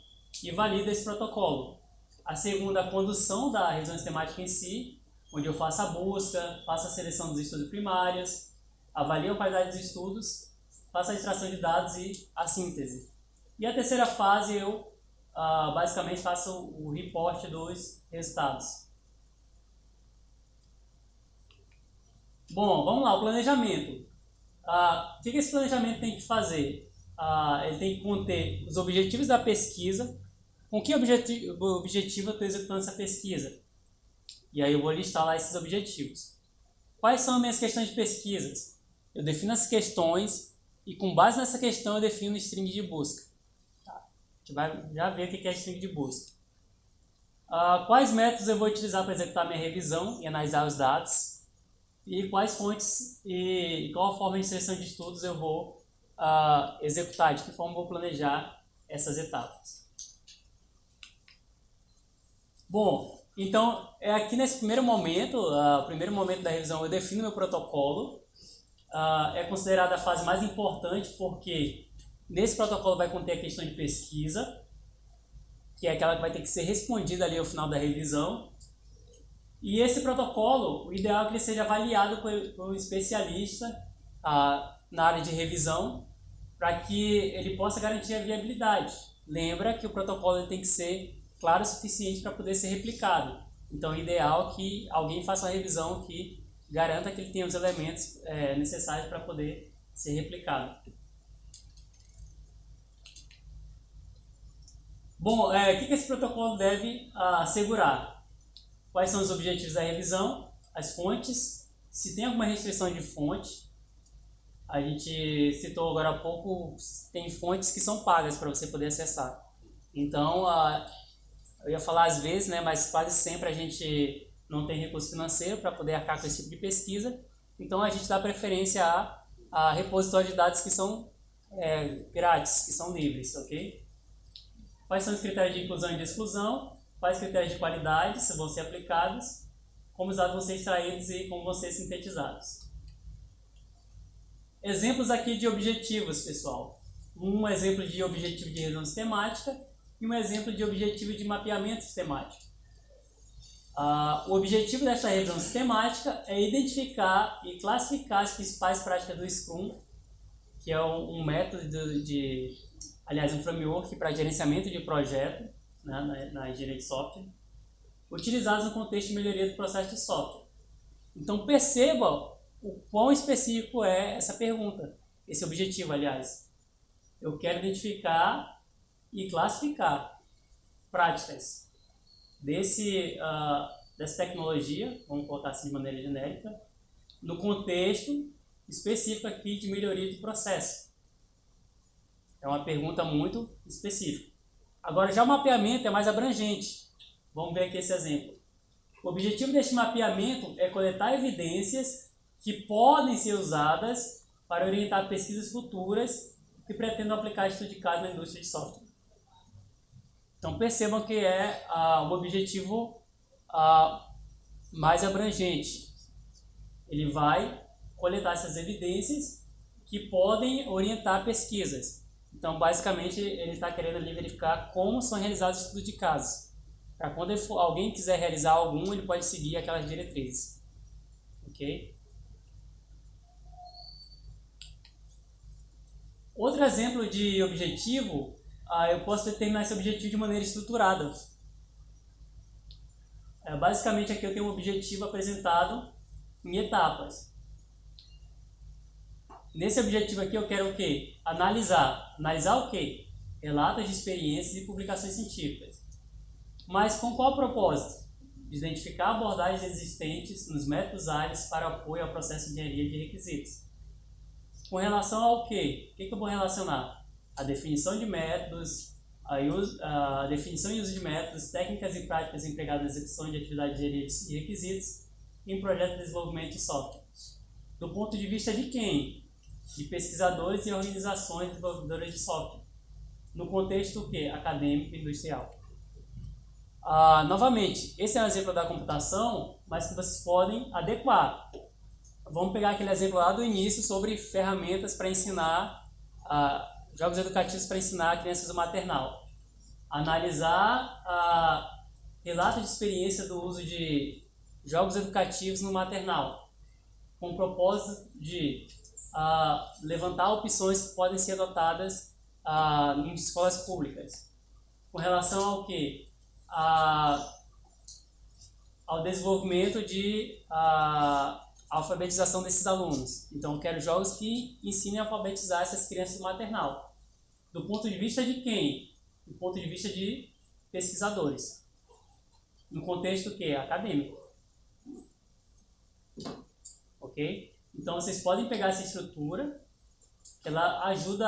e valido esse protocolo. A segunda, a condução da revisão sistemática em si, onde eu faço a busca, faço a seleção dos estudos primários, avalio a qualidade dos estudos, faço a extração de dados e a síntese. E a terceira fase, eu basicamente faço o report dos resultados. Bom, vamos lá, o planejamento. O que esse planejamento tem que fazer? Ele tem que conter os objetivos da pesquisa. Com que objetivo eu estou executando essa pesquisa? E aí eu vou listar lá esses objetivos. Quais são as minhas questões de pesquisas? Eu defino as questões e com base nessa questão eu defino o string de busca. Tá? A gente vai já ver o que é string de busca. Quais métodos eu vou utilizar para executar minha revisão e analisar os dados? E quais fontes e qual a forma de seleção de estudos eu vou executar, de que forma eu vou planejar essas etapas. Bom, então aqui nesse primeiro momento, o primeiro momento da revisão, eu defino meu protocolo. É considerada a fase mais importante porque nesse protocolo vai conter a questão de pesquisa, que é aquela que vai ter que ser respondida ali ao final da revisão. E esse protocolo, o ideal é que ele seja avaliado por um especialista na área de revisão, para que ele possa garantir a viabilidade. Lembra que o protocolo ele tem que ser claro o suficiente para poder ser replicado. Então, o ideal é que alguém faça uma revisão que garanta que ele tenha os elementos necessários para poder ser replicado. Bom, o que esse protocolo deve assegurar? Quais são os objetivos da revisão, as fontes, se tem alguma restrição de fonte. A gente citou agora há pouco, tem fontes que são pagas para você poder acessar. Então, eu ia falar às vezes, né, mas quase sempre a gente não tem recurso financeiro para poder arcar com esse tipo de pesquisa. Então, a gente dá preferência a repositórios de dados que são grátis, que são livres, ok? Quais são os critérios de inclusão e de exclusão? Quais critérios de qualidade vão ser aplicados, como os dados vão ser extraídos e como vão ser sintetizados. Exemplos aqui de objetivos, pessoal. Um exemplo de objetivo de revisão sistemática e um exemplo de objetivo de mapeamento sistemático. O objetivo desta revisão sistemática é identificar e classificar as principais práticas do Scrum, que é um método um framework para gerenciamento de projeto, né, na engenharia de software, utilizados no contexto de melhoria do processo de software. Então perceba o quão específico é essa pergunta, esse objetivo, aliás. Eu quero identificar e classificar práticas dessa tecnologia, vamos colocar assim de maneira genérica, no contexto específico aqui de melhoria do processo. É uma pergunta muito específica. Agora, já o mapeamento é mais abrangente. Vamos ver aqui esse exemplo. O objetivo deste mapeamento é coletar evidências que podem ser usadas para orientar pesquisas futuras que pretendam aplicar estudo de caso na indústria de software. Então, percebam que é um objetivo mais abrangente. Ele vai coletar essas evidências que podem orientar pesquisas. Então, basicamente, ele está querendo ali verificar como são realizados os estudos de casos. Para quando alguém quiser realizar algum, ele pode seguir aquelas diretrizes. Ok? Outro exemplo de objetivo, eu posso determinar esse objetivo de maneira estruturada. Basicamente, aqui eu tenho um objetivo apresentado em etapas. Nesse objetivo aqui eu quero o quê? Analisar. Analisar o quê? Relatos de experiências e publicações científicas. Mas com qual propósito? Identificar abordagens existentes nos métodos ágeis para apoio ao processo de engenharia de requisitos. Com relação ao quê? O que eu vou relacionar? A definição de métodos, a definição e uso de métodos, técnicas e práticas empregadas na execução de atividades de engenharia de requisitos em projetos de desenvolvimento de software. Do ponto de vista de quem? De pesquisadores e organizações desenvolvedoras de software. No contexto o quê? Acadêmico e industrial. Novamente, esse é um exemplo da computação, mas que vocês podem adequar. Vamos pegar aquele exemplo lá do início sobre ferramentas para ensinar, jogos educativos para ensinar crianças do maternal. Analisar relatos de experiência do uso de jogos educativos no maternal, com o propósito de levantar opções que podem ser adotadas em escolas públicas. Com relação ao quê? Ao desenvolvimento de alfabetização desses alunos. Então, eu quero jogos que ensinem a alfabetizar essas crianças do maternal. Do ponto de vista de quem? Do ponto de vista de pesquisadores. No contexto o quê? Acadêmico. Ok? Então, vocês podem pegar essa estrutura, que ela ajuda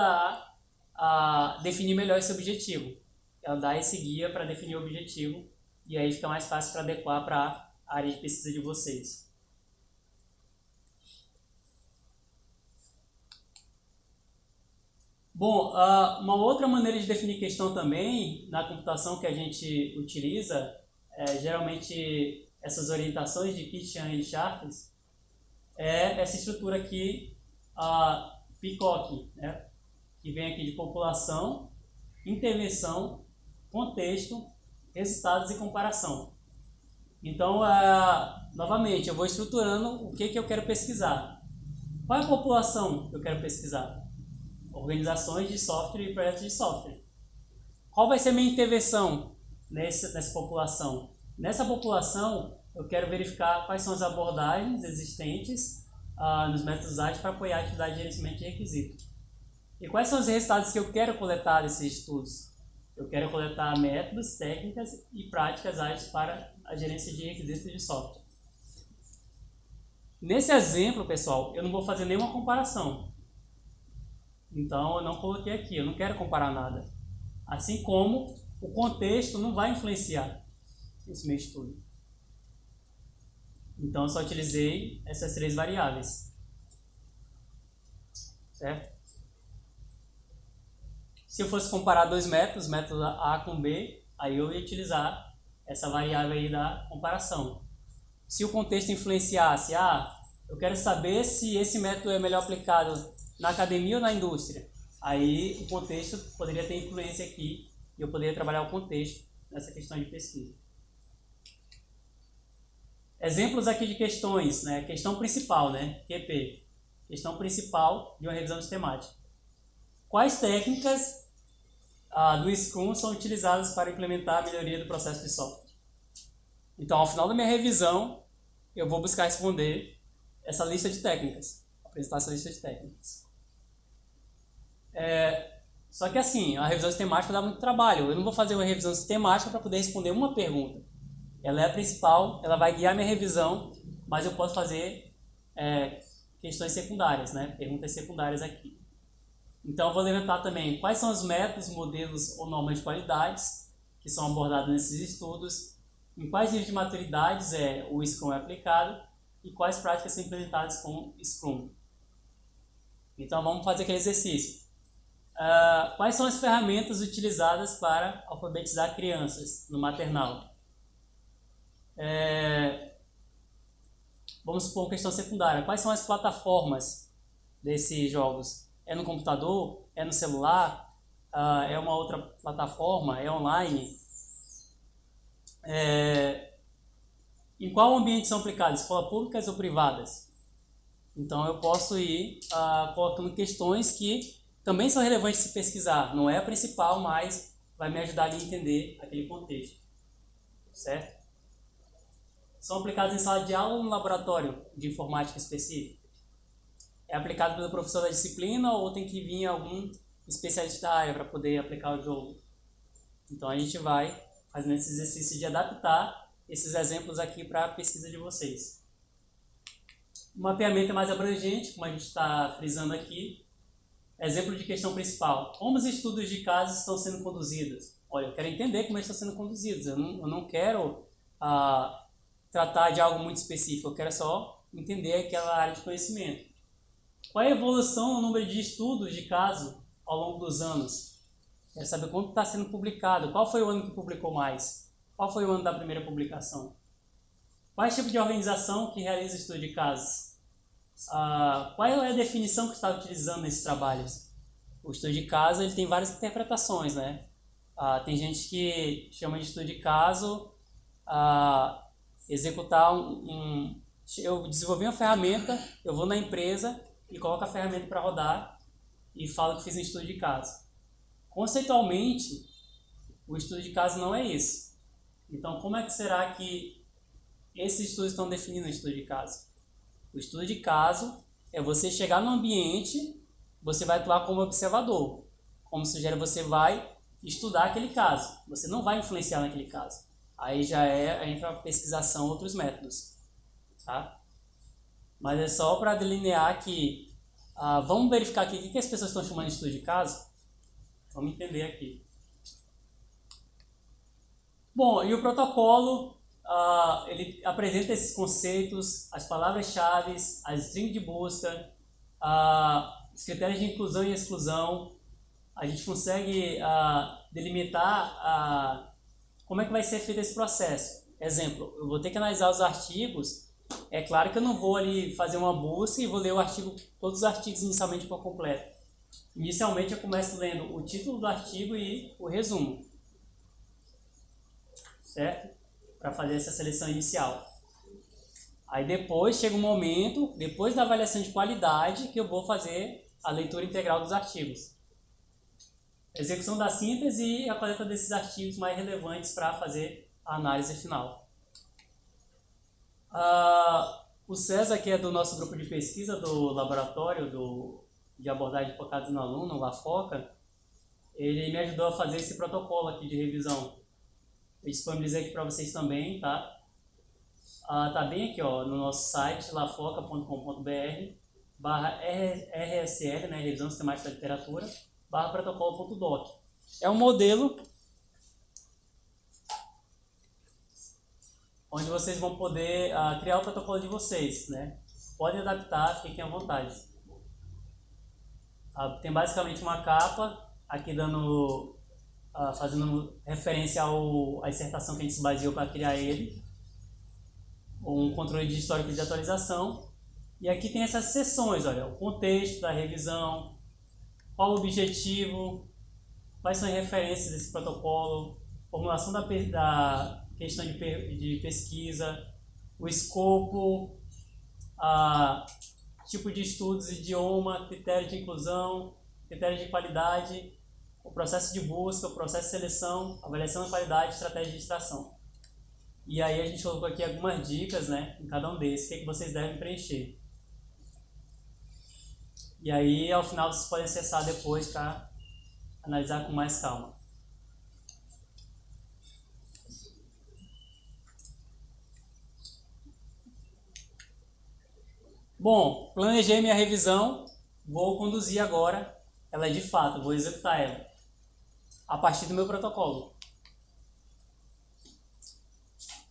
a definir melhor esse objetivo. Ela dá esse guia para definir o objetivo e aí fica mais fácil para adequar para a área de pesquisa de vocês. Bom, uma outra maneira de definir questão também na computação que a gente utiliza, geralmente essas orientações de Kitchan e Sharps, é essa estrutura aqui, PICOC, né? Que vem aqui de população, intervenção, contexto, resultados e comparação. Então, novamente, eu vou estruturando o que eu quero pesquisar. Qual é a população que eu quero pesquisar? Organizações de software e projetos de software. Qual vai ser a minha intervenção nessa população? Nessa população, eu quero verificar quais são as abordagens existentes nos métodos ágeis para apoiar a atividade de gerenciamento de requisitos. E quais são os resultados que eu quero coletar desses estudos? Eu quero coletar métodos, técnicas e práticas ágeis para a gerência de requisitos de software. Nesse exemplo, pessoal, eu não vou fazer nenhuma comparação. Então, eu não coloquei aqui, eu não quero comparar nada. Assim como o contexto não vai influenciar esse meu estudo. Então, eu só utilizei essas 3 variáveis. Certo? Se eu fosse comparar 2 métodos, método A com B, aí eu ia utilizar essa variável aí da comparação. Se o contexto influenciasse, eu quero saber se esse método é melhor aplicado na academia ou na indústria, aí o contexto poderia ter influência aqui e eu poderia trabalhar o contexto nessa questão de pesquisa. Exemplos aqui de questões, né? Questão principal, né? QP. Questão principal de uma revisão sistemática. Quais técnicas do Scrum são utilizadas para implementar a melhoria do processo de software? Então, ao final da minha revisão, eu vou buscar responder essa lista de técnicas. Apresentar essa lista de técnicas. Só que assim, a revisão sistemática dá muito trabalho. Eu não vou fazer uma revisão sistemática para poder responder uma pergunta. Ela é a principal, ela vai guiar minha revisão, mas eu posso fazer questões secundárias, né? Perguntas secundárias aqui. Então, eu vou levantar também quais são os métodos, modelos ou normas de qualidades que são abordados nesses estudos, em quais níveis de maturidades o Scrum é aplicado e quais práticas são implementadas com Scrum. Então, vamos fazer aquele exercício. Quais são as ferramentas utilizadas para alfabetizar crianças no maternal? Vamos supor uma questão secundária. Quais são as plataformas desses jogos? É no computador? É no celular? É uma outra plataforma? É online? Em qual ambiente são aplicadas? Escolas públicas ou privadas? Então eu posso ir colocando questões que também são relevantes de se pesquisar. Não é a principal, mas vai me ajudar a entender aquele contexto. Certo? São aplicados em sala de aula ou no laboratório de informática específico? É aplicado pelo professor da disciplina ou tem que vir algum especialista da área para poder aplicar o jogo? Então a gente vai fazendo esse exercício de adaptar esses exemplos aqui para a pesquisa de vocês. O mapeamento é mais abrangente, como a gente está frisando aqui. Exemplo de questão principal. Como os estudos de casos estão sendo conduzidos? Olha, eu quero entender como eles estão sendo conduzidos. Eu não quero tratar de algo muito específico. Eu quero só entender aquela área de conhecimento. Qual é a evolução no número de estudos de caso ao longo dos anos? Quero saber quanto está sendo publicado. Qual foi o ano que publicou mais? Qual foi o ano da primeira publicação? Qual é o tipo de organização que realiza estudo de casos? Qual é a definição que está utilizando nesses trabalhos? O estudo de caso ele tem várias interpretações, né? Tem gente que chama de estudo de caso executar eu desenvolvi uma ferramenta, eu vou na empresa e coloco a ferramenta para rodar e falo que fiz um estudo de caso. Conceitualmente, o estudo de caso não é isso. Então, como é que será que esses estudos estão definindo o estudo de caso? O estudo de caso é você chegar no ambiente, você vai atuar como observador. Como sugere, você vai estudar aquele caso. Você não vai influenciar naquele caso. Aí já entra a pesquisação, outros métodos. Tá? Mas é só para delinear que vamos verificar aqui o que as pessoas estão chamando de estudo de caso. Vamos entender aqui. Bom, e o protocolo, ele apresenta esses conceitos, as palavras-chave, as strings de busca, os critérios de inclusão e exclusão. A gente consegue delimitar como é que vai ser feito esse processo. Exemplo, eu vou ter que analisar os artigos. É claro que eu não vou ali fazer uma busca e vou ler todos os artigos inicialmente por completo. Inicialmente eu começo lendo o título do artigo e o resumo. Certo? Para fazer essa seleção inicial. Aí depois chega um momento, depois da avaliação de qualidade, que eu vou fazer a leitura integral dos artigos. A execução da síntese e a coleta desses artigos mais relevantes para fazer a análise final. O César, que é do nosso grupo de pesquisa do laboratório de abordagem focada no aluno, o LAFOCA, ele me ajudou a fazer esse protocolo aqui de revisão. Eu disponibilizei aqui para vocês também, tá? Tá bem aqui, ó, no nosso site, lafoca.com.br/RSL, né, Revisão Sistemática da Literatura, /protocolo.doc. É um modelo onde vocês vão poder criar o protocolo de vocês, né? Podem adaptar, fiquem à vontade. Tem basicamente uma capa, aqui fazendo referência à dissertação que a gente se baseou para criar ele, um controle de histórico de atualização, e aqui tem essas seções, olha, o contexto da revisão, qual o objetivo, quais são as referências desse protocolo, formulação da questão de pesquisa, o escopo, tipo de estudos, idioma, critério de inclusão, critério de qualidade, o processo de busca, o processo de seleção, avaliação da qualidade, estratégia de extração. E aí a gente colocou aqui algumas dicas, né, em cada um desses, o que vocês devem preencher. E aí, ao final, vocês podem acessar depois para analisar com mais calma. Bom, planejei minha revisão, vou conduzir agora ela de fato, vou executar ela a partir do meu protocolo.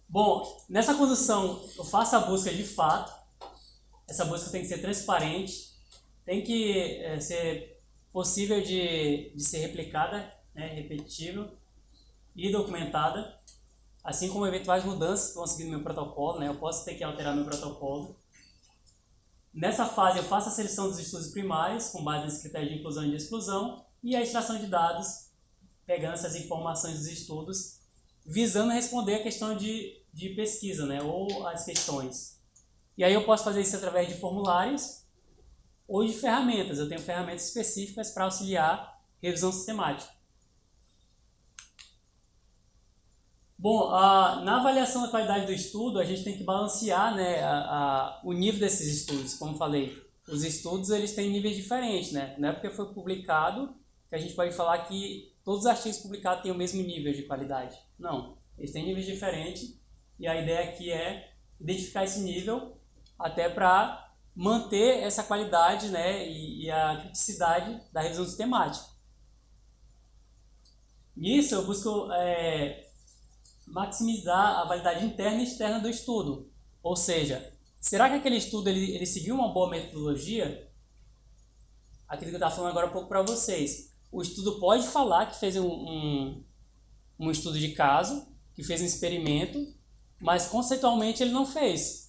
Bom, nessa condução eu faço a busca de fato, essa busca tem que ser transparente, tem que ser possível de ser replicada, né, repetível e documentada, assim como eventuais mudanças que vão seguir no meu protocolo, né, eu posso ter que alterar meu protocolo. Nessa fase eu faço a seleção dos estudos primários, com base nesse critério de inclusão e de exclusão, e a extração de dados, pegando essas informações dos estudos, visando responder a questão de pesquisa, né, ou as questões. E aí eu posso fazer isso através de formulários ou de ferramentas. Eu tenho ferramentas específicas para auxiliar revisão sistemática. Bom, na avaliação da qualidade do estudo, a gente tem que balancear, né, o nível desses estudos. Como falei, os estudos eles têm níveis diferentes, né? Não é porque foi publicado que a gente pode falar que todos os artigos publicados têm o mesmo nível de qualidade. Não, eles têm níveis diferentes e a ideia aqui é identificar esse nível até para manter essa qualidade, né, e a criticidade da revisão sistemática. Nisso eu busco maximizar a validade interna e externa do estudo. Ou seja, será que aquele estudo ele seguiu uma boa metodologia? Aquilo que eu estava falando agora há pouco para vocês. O estudo pode falar que fez um estudo de caso, que fez um experimento, mas conceitualmente ele não fez.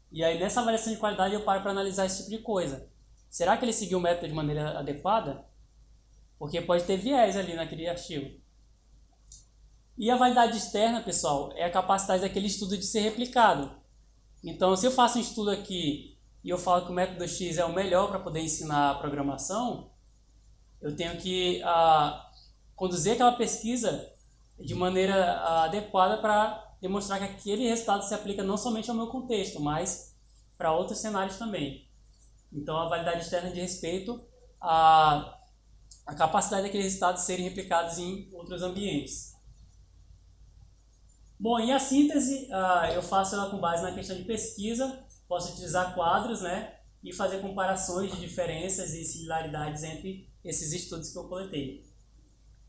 E aí nessa avaliação de qualidade eu paro para analisar esse tipo de coisa. Será que ele seguiu o método de maneira adequada? Porque pode ter viés ali naquele artigo. E a validade externa, pessoal, é a capacidade daquele estudo de ser replicado. Então, se eu faço um estudo aqui e eu falo que o método X é o melhor para poder ensinar a programação, eu tenho que conduzir aquela pesquisa de maneira adequada para demonstrar que aquele resultado se aplica não somente ao meu contexto, mas para outros cenários também. Então, a validade externa diz respeito à capacidade daqueles resultados serem replicados em outros ambientes. Bom, e a síntese eu faço ela com base na questão de pesquisa, posso utilizar quadros, né, e fazer comparações de diferenças e similaridades entre esses estudos que eu coletei.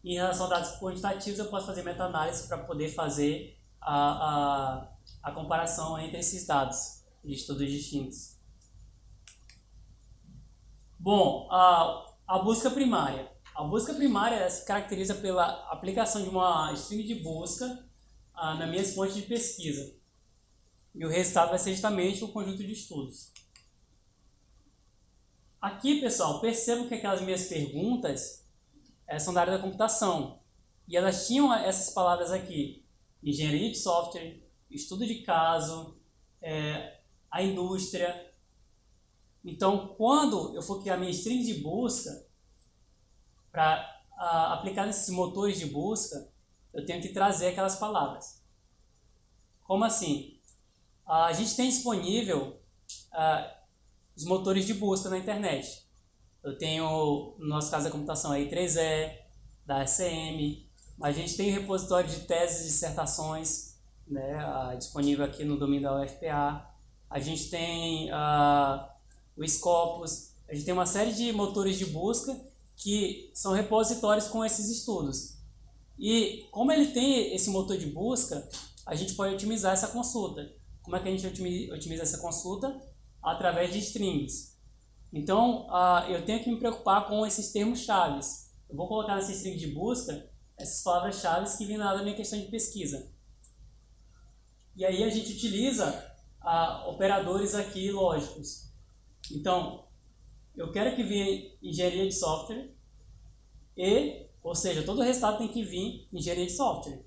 Em relação a dados quantitativos, eu posso fazer meta-análise para poder fazer a comparação entre esses dados de estudos distintos. Bom, a busca primária. A busca primária se caracteriza pela aplicação de uma string de busca nas minhas fontes de pesquisa. E o resultado vai ser justamente o conjunto de estudos. Aqui, pessoal, percebam que aquelas minhas perguntas são da área da computação. E elas tinham essas palavras aqui: engenharia de software, estudo de caso, a indústria. Então, quando eu for criar minha string de busca, para aplicar nesses motores de busca, eu tenho que trazer aquelas palavras. Como assim? A gente tem disponível os motores de busca na internet. Eu tenho, no nosso caso da computação, a I3E, da SCM, mas a gente tem o repositório de teses e dissertações, né, disponível aqui no domínio da UFPA. A gente tem o Scopus, a gente tem uma série de motores de busca que são repositórios com esses estudos. E como ele tem esse motor de busca, a gente pode otimizar essa consulta. Como é que a gente otimiza essa consulta? Através de strings. Então, eu tenho que me preocupar com esses termos-chave. Eu vou colocar nessa string de busca essas palavras-chave que vêm da minha questão de pesquisa. E aí a gente utiliza operadores aqui lógicos. Então, eu quero que venha engenharia de software ou seja, todo o resultado tem que vir engenharia de software.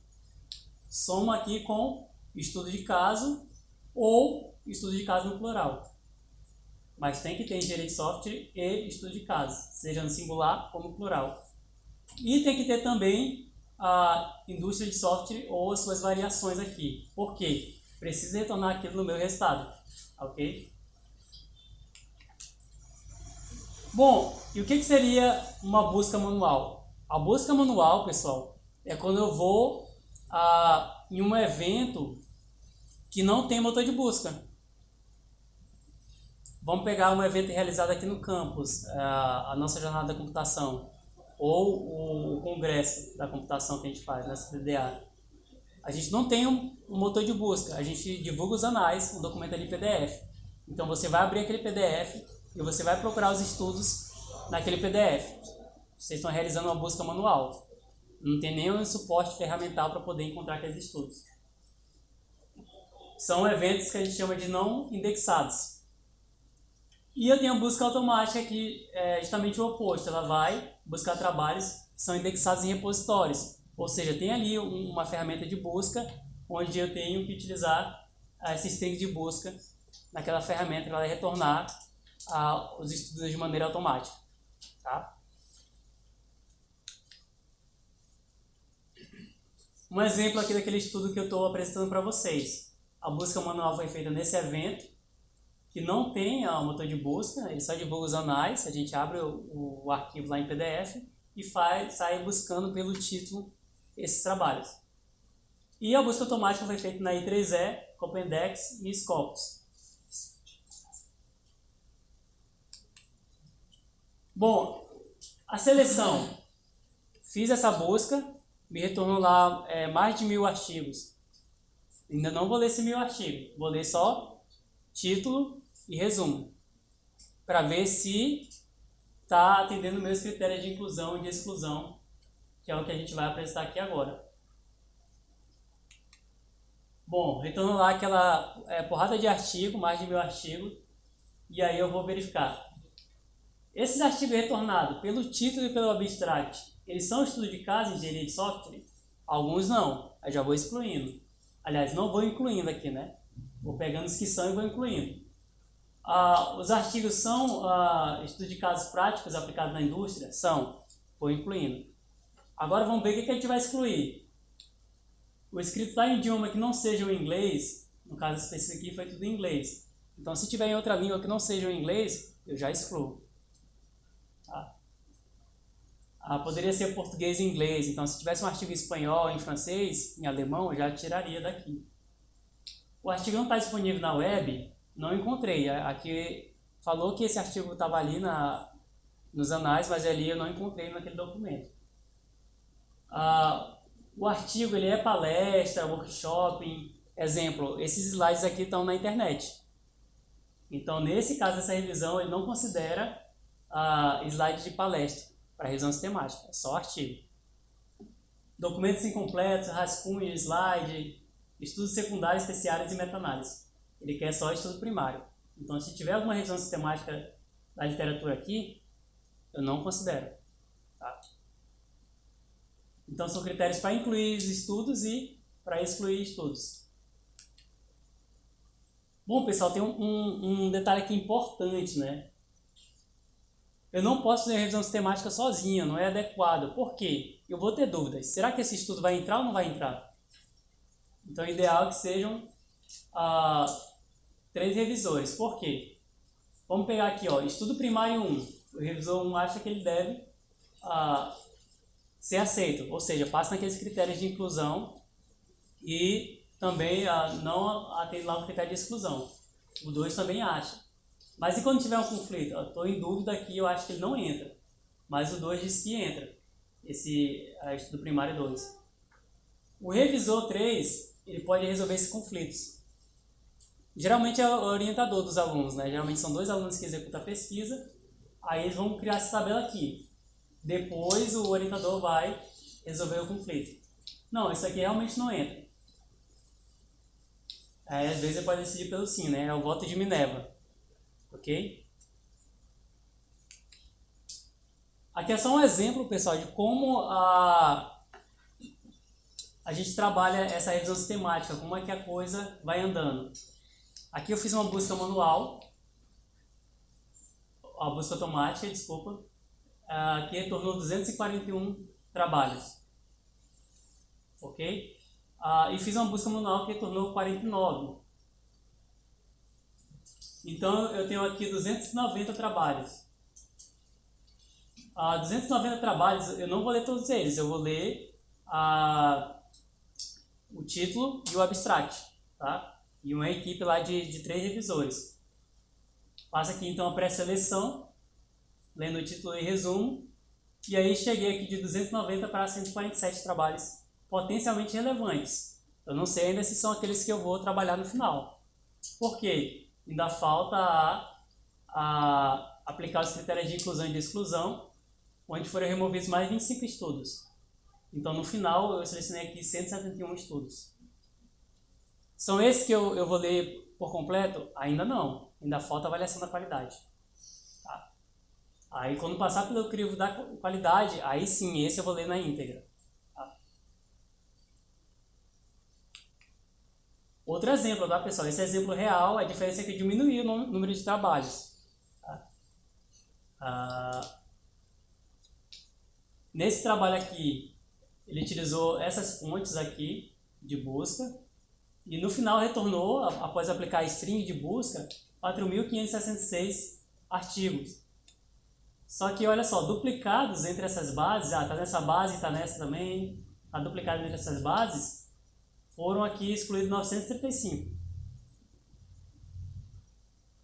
Soma aqui com estudo de caso ou estudo de caso no plural. Mas tem que ter engenharia de software e estudo de caso, seja no singular ou no plural. E tem que ter também a indústria de software ou as suas variações aqui. Por quê? Preciso retornar aquilo no meu resultado. Ok? Bom, e o que seria uma busca manual? A busca manual, pessoal, é quando eu vou em um evento que não tem motor de busca. Vamos pegar um evento realizado aqui no campus, a nossa jornada da computação, ou o congresso da computação que a gente faz na CDDA. A gente não tem um motor de busca, a gente divulga os anais, um documento ali PDF. Então você vai abrir aquele PDF e você vai procurar os estudos naquele PDF. Vocês estão realizando uma busca manual. Não tem nenhum suporte ferramental para poder encontrar aqueles estudos. São eventos que a gente chama de não indexados. E eu tenho a busca automática que é justamente o oposto. Ela vai buscar trabalhos que são indexados em repositórios. Ou seja, tem ali uma ferramenta de busca onde eu tenho que utilizar esse string de busca naquela ferramenta para retornar os estudos de maneira automática. Tá? Um exemplo aqui daquele estudo que eu estou apresentando para vocês. A busca manual foi feita nesse evento, que não tem o motor de busca, ele só divulga os anais, a gente abre o arquivo lá em PDF e sai buscando pelo título esses trabalhos. E a busca automática foi feita na I3E, Copendex e Scopus. Bom, a seleção. Fiz essa busca, me retornou lá mais de 1000 artigos. Ainda não vou ler esse 1000 artigos, vou ler só título e resumo, para ver se está atendendo meus critérios de inclusão e de exclusão, que é o que a gente vai apresentar aqui agora. Bom, retorno lá aquela porrada de artigo, mais de 1000 artigos, e aí eu vou verificar. Esses artigos retornados pelo título e pelo abstract, eles são estudo de caso em engenharia de software? Alguns não, eu já vou excluindo. Aliás, não vou incluindo aqui, né? Vou pegando os que são e vou incluindo. Os artigos são estudo de casos práticos aplicados na indústria? São, vou incluindo. Agora vamos ver o que a gente vai excluir. O escrito está em idioma que não seja o inglês, no caso específico aqui foi tudo em inglês. Então se tiver em outra língua que não seja o inglês, eu já excluo. Tá? Poderia ser português e inglês, então se tivesse um artigo em espanhol, em francês, em alemão, eu já tiraria daqui. O artigo não está disponível na web, não encontrei. Aqui falou que esse artigo estava ali nos anais, mas ali eu não encontrei naquele documento. O artigo ele é palestra, workshop, exemplo, esses slides aqui estão na internet. Então, nesse caso, essa revisão ele não considera slides de palestra para revisão sistemática, é só artigo. Documentos incompletos, rascunho, slide, estudos secundários, terciários e meta-análise. Ele quer só estudo primário. Então, se tiver alguma revisão sistemática da literatura aqui, eu não considero. Tá? Então, são critérios para incluir os estudos e para excluir estudos. Bom, pessoal, tem um detalhe aqui importante, né? Eu não posso fazer revisão sistemática sozinha, não é adequado. Por quê? Eu vou ter dúvidas. Será que esse estudo vai entrar ou não vai entrar? Então, é ideal que sejam 3 revisores. Por quê? Vamos pegar aqui, ó, estudo primário 1. O revisor 1 acha que ele deve ser aceito, ou seja, passa naqueles critérios de inclusão e também não atende lá o critério de exclusão. O 2 também acha. Mas e quando tiver um conflito? Eu estou em dúvida aqui, eu acho que ele não entra. Mas o 2 diz que entra, esse estudo primário 2. O revisor 3, ele pode resolver esses conflitos. Geralmente é o orientador dos alunos, né? Geralmente são 2 alunos que executam a pesquisa, aí eles vão criar essa tabela aqui. Depois o orientador vai resolver o conflito. Não, isso aqui realmente não entra. Aí, às vezes você pode decidir pelo sim, né? É o voto de Minerva. Ok? Aqui é só um exemplo, pessoal, de como a gente trabalha essa revisão sistemática, como é que a coisa vai andando. Aqui eu fiz uma busca manual, a busca automática, desculpa, que retornou 241 trabalhos. Ok? E fiz uma busca manual que retornou 49. Então eu tenho aqui 290 trabalhos. 290 trabalhos, eu não vou ler todos eles, eu vou ler o título e o abstract, tá? E uma equipe lá de 3 revisores. Passa aqui então a pré-seleção, lendo o título e resumo, e aí cheguei aqui de 290 para 147 trabalhos potencialmente relevantes. Eu não sei ainda se são aqueles que eu vou trabalhar no final. Por quê? Ainda falta a aplicar os critérios de inclusão e de exclusão, onde foram removidos mais de 25 estudos. Então, no final, eu selecionei aqui 171 estudos. São esses que eu vou ler por completo? Ainda não. Ainda falta a avaliação da qualidade. Tá? Aí, quando passar pelo crivo da qualidade, aí sim, esse eu vou ler na íntegra. Tá? Outro exemplo, tá, pessoal? Esse exemplo real, a diferença é que diminuiu o número de trabalhos. Tá? Nesse trabalho aqui, ele utilizou essas fontes aqui de busca e no final retornou, após aplicar a string de busca, 4.566 artigos. Só que olha só, duplicados entre essas bases, tá nessa base, tá nessa também, tá duplicado entre essas bases, foram aqui excluídos 935.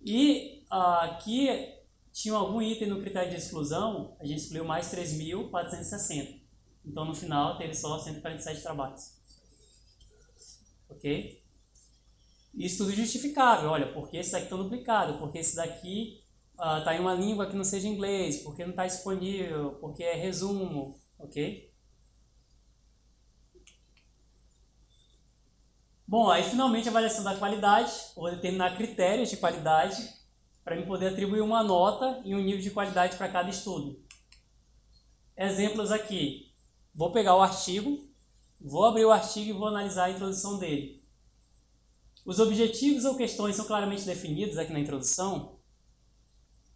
E aqui tinha algum item no critério de exclusão, a gente excluiu mais 3.460. Então, no final, teve só 147 trabalhos. Ok? Isso tudo justificável. Olha, porque esse daqui está duplicado, porque esse daqui está em uma língua que não seja inglês, porque não está disponível, porque é resumo. Ok? Bom, aí finalmente a avaliação da qualidade. Eu vou determinar critérios de qualidade para eu poder atribuir uma nota e um nível de qualidade para cada estudo. Exemplos aqui. Vou pegar o artigo, vou abrir o artigo e vou analisar a introdução dele. Os objetivos ou questões são claramente definidos aqui na introdução.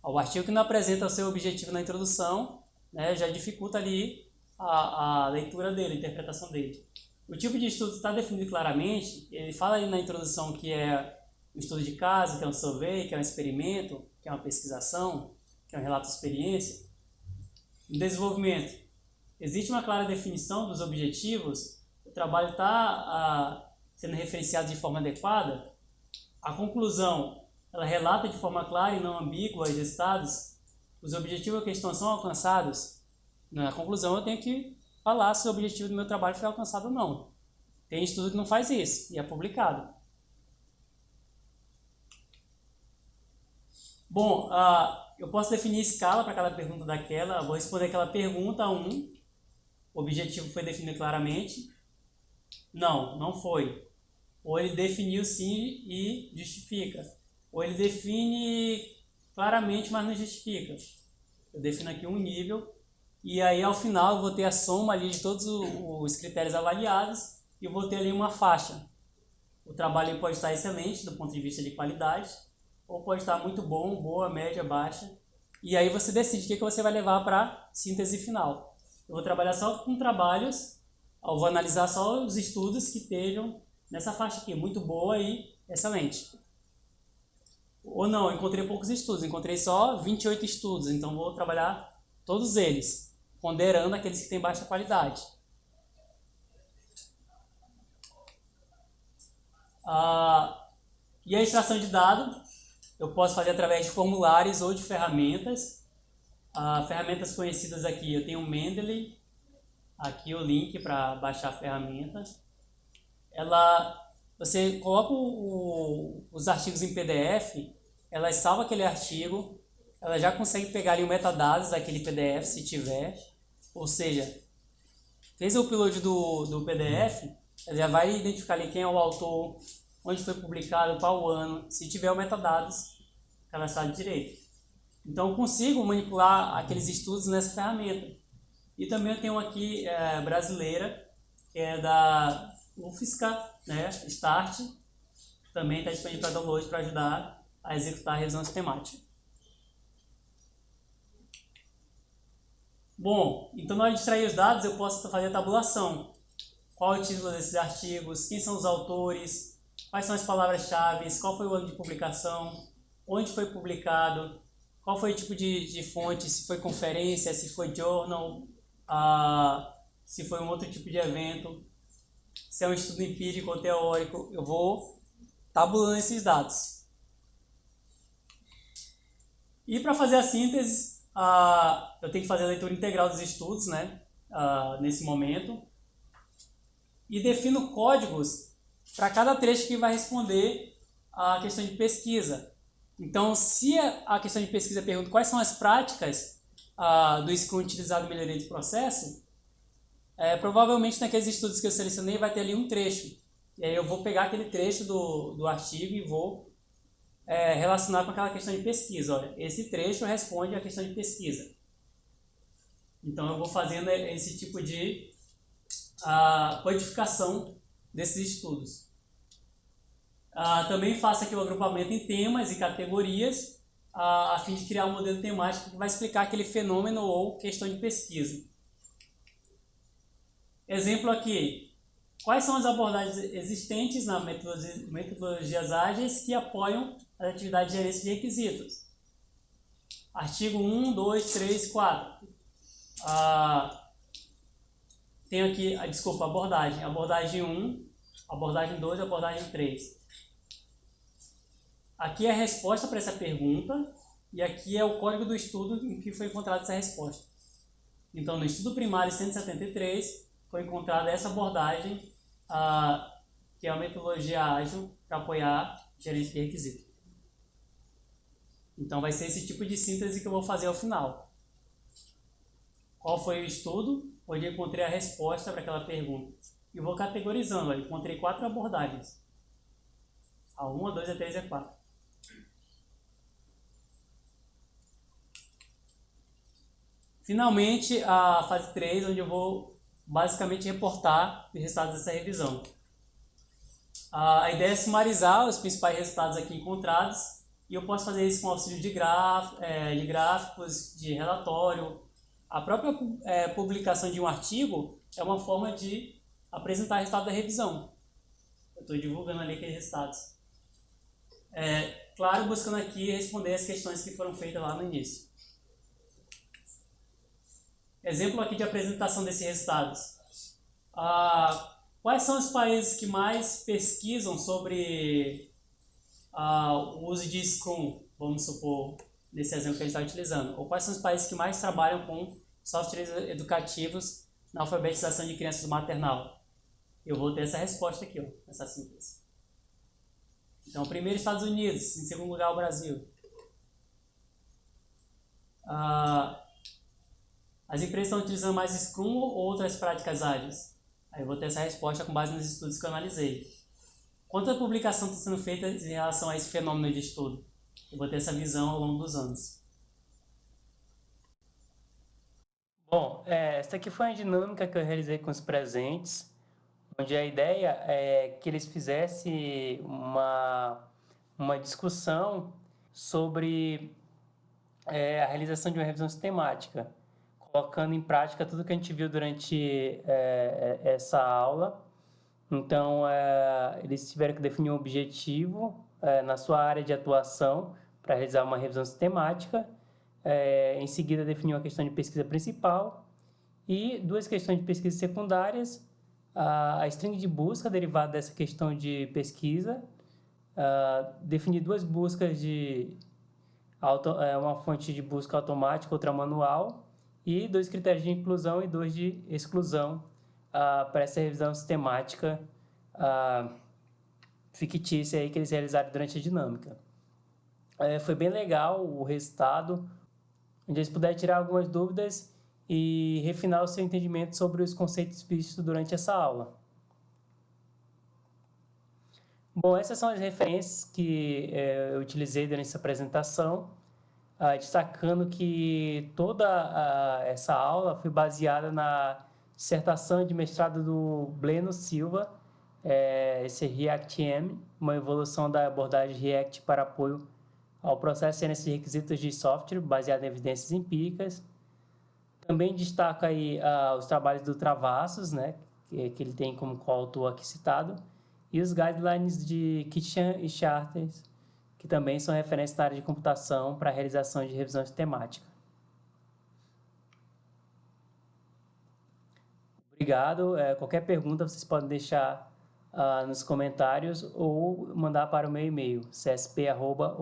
O artigo que não apresenta o seu objetivo na introdução, né, já dificulta ali a leitura dele, a interpretação dele. O tipo de estudo está definido claramente, ele fala ali na introdução que é um estudo de caso, que é um survey, que é um experimento, que é uma pesquisação, que é um relato de experiência. No desenvolvimento, existe uma clara definição dos objetivos, o trabalho está sendo referenciado de forma adequada, a conclusão, ela relata de forma clara e não ambígua os resultados, os objetivos ou questões são alcançados. Na conclusão, eu tenho que falar se o objetivo do meu trabalho foi alcançado ou não. Tem estudo que não faz isso, e é publicado. Bom, eu posso definir escala para cada pergunta daquela, eu vou responder aquela pergunta 1, o objetivo foi definido claramente. Não, não foi. Ou ele definiu sim e justifica. Ou ele define claramente, mas não justifica. Eu defino aqui um nível e aí ao final eu vou ter a soma ali de todos os critérios avaliados e eu vou ter ali uma faixa. O trabalho pode estar excelente do ponto de vista de qualidade ou pode estar muito bom, boa, média, baixa. E aí você decide o que você vai levar para a síntese final. Eu vou trabalhar só com trabalhos, eu vou analisar só os estudos que estejam nessa faixa aqui, muito boa e excelente. Ou não, encontrei poucos estudos, encontrei só 28 estudos, então vou trabalhar todos eles, ponderando aqueles que têm baixa qualidade. E a extração de dados, eu posso fazer através de formulários ou de ferramentas. Ferramentas conhecidas aqui, eu tenho o Mendeley, aqui o link para baixar a ferramenta. Você coloca os artigos em PDF, ela salva aquele artigo, ela já consegue pegar ali o metadados daquele PDF, se tiver. Ou seja, fez o upload do PDF, ela já vai identificar ali quem é o autor, onde foi publicado, qual o ano, se tiver o metadados cadastrado direito. Então eu consigo manipular aqueles estudos nessa ferramenta. E também eu tenho aqui brasileira, que é da UFSCar, né, Start, também está disponível para download para ajudar a executar a revisão sistemática. Bom, então na hora de extrair os dados eu posso fazer a tabulação. Qual é o título desses artigos, quem são os autores, quais são as palavras-chave, qual foi o ano de publicação, onde foi publicado, qual foi o tipo de fonte, se foi conferência, se foi journal, se foi um outro tipo de evento, se é um estudo empírico ou teórico. Eu vou tabulando esses dados. E para fazer a síntese, eu tenho que fazer a leitura integral dos estudos, né, nesse momento, e defino códigos para cada trecho que vai responder a questão de pesquisa. Então, se a questão de pesquisa pergunta quais são as práticas do Scrum utilizado em melhoria de processo, provavelmente naqueles estudos que eu selecionei vai ter ali um trecho. E aí eu vou pegar aquele trecho do artigo e vou relacionar com aquela questão de pesquisa. Olha, esse trecho responde à questão de pesquisa. Então eu vou fazendo esse tipo de codificação desses estudos. Também faço aqui o agrupamento em temas e categorias, a fim de criar um modelo temático que vai explicar aquele fenômeno ou questão de pesquisa. Exemplo aqui. Quais são as abordagens existentes nas metodologias ágeis que apoiam as atividades de gerência de requisitos? Artigo 1, 2, 3, 4. Tenho aqui, abordagem. Abordagem 1, abordagem 2 e abordagem 3. Aqui é a resposta para essa pergunta e aqui é o código do estudo em que foi encontrada essa resposta. Então, no estudo primário 173, foi encontrada essa abordagem, que é a metodologia ágil para apoiar gerência de requisitos. Então, vai ser esse tipo de síntese que eu vou fazer ao final. Qual foi o estudo? Onde eu encontrei a resposta para aquela pergunta. E vou categorizando. Olha, encontrei 4 abordagens. A 1, a 2, a 3 e a 4. Finalmente, a fase 3, onde eu vou basicamente reportar os resultados dessa revisão. A ideia é sumarizar os principais resultados aqui encontrados, e eu posso fazer isso com auxílio de gráficos, de relatório. A própria publicação de um artigo é uma forma de apresentar o resultado da revisão. Eu estou divulgando ali aqueles resultados. Claro, buscando aqui responder as questões que foram feitas lá no início. Exemplo aqui de apresentação desses resultados. Quais são os países que mais pesquisam sobre o uso de Scrum, vamos supor, nesse exemplo que a gente está utilizando? Ou quais são os países que mais trabalham com softwares educativos na alfabetização de crianças do maternal? Eu vou ter essa resposta aqui, essa síntese. Então, primeiro Estados Unidos, em segundo lugar o Brasil. As empresas estão utilizando mais Scrum ou outras práticas ágeis? Aí eu vou ter essa resposta com base nos estudos que eu analisei. Quanta publicação está sendo feita em relação a esse fenômeno de estudo? Eu vou ter essa visão ao longo dos anos. Bom, essa aqui foi a dinâmica que eu realizei com os presentes, onde a ideia é que eles fizessem uma discussão sobre a realização de uma revisão sistemática, colocando em prática tudo que a gente viu durante essa aula. Então, eles tiveram que definir um objetivo na sua área de atuação para realizar uma revisão sistemática. Em seguida, definiu a questão de pesquisa principal e 2 questões de pesquisa secundárias, a string de busca derivada dessa questão de pesquisa, definir 2 buscas de uma fonte de busca automática, outra manual, e 2 critérios de inclusão e 2 de exclusão para essa revisão sistemática fictícia aí que eles realizaram durante a dinâmica. Foi bem legal o resultado, onde eles puderam tirar algumas dúvidas e refinar o seu entendimento sobre os conceitos vistos durante essa aula. Bom, essas são as referências que eu utilizei durante essa apresentação, destacando que toda essa aula foi baseada na dissertação de mestrado do Bleno Silva, esse React-M, uma evolução da abordagem React para apoio ao processo de gerência de requisitos de software baseado em evidências empíricas. Também destaca aí os trabalhos do Travassos, né, que ele tem como coautor aqui citado, e os guidelines de Kitchen e Charters, que também são referências na área de computação para a realização de revisão sistemática. Obrigado. Qualquer pergunta vocês podem deixar nos comentários ou mandar para o meu e-mail, csp@ufpa.br.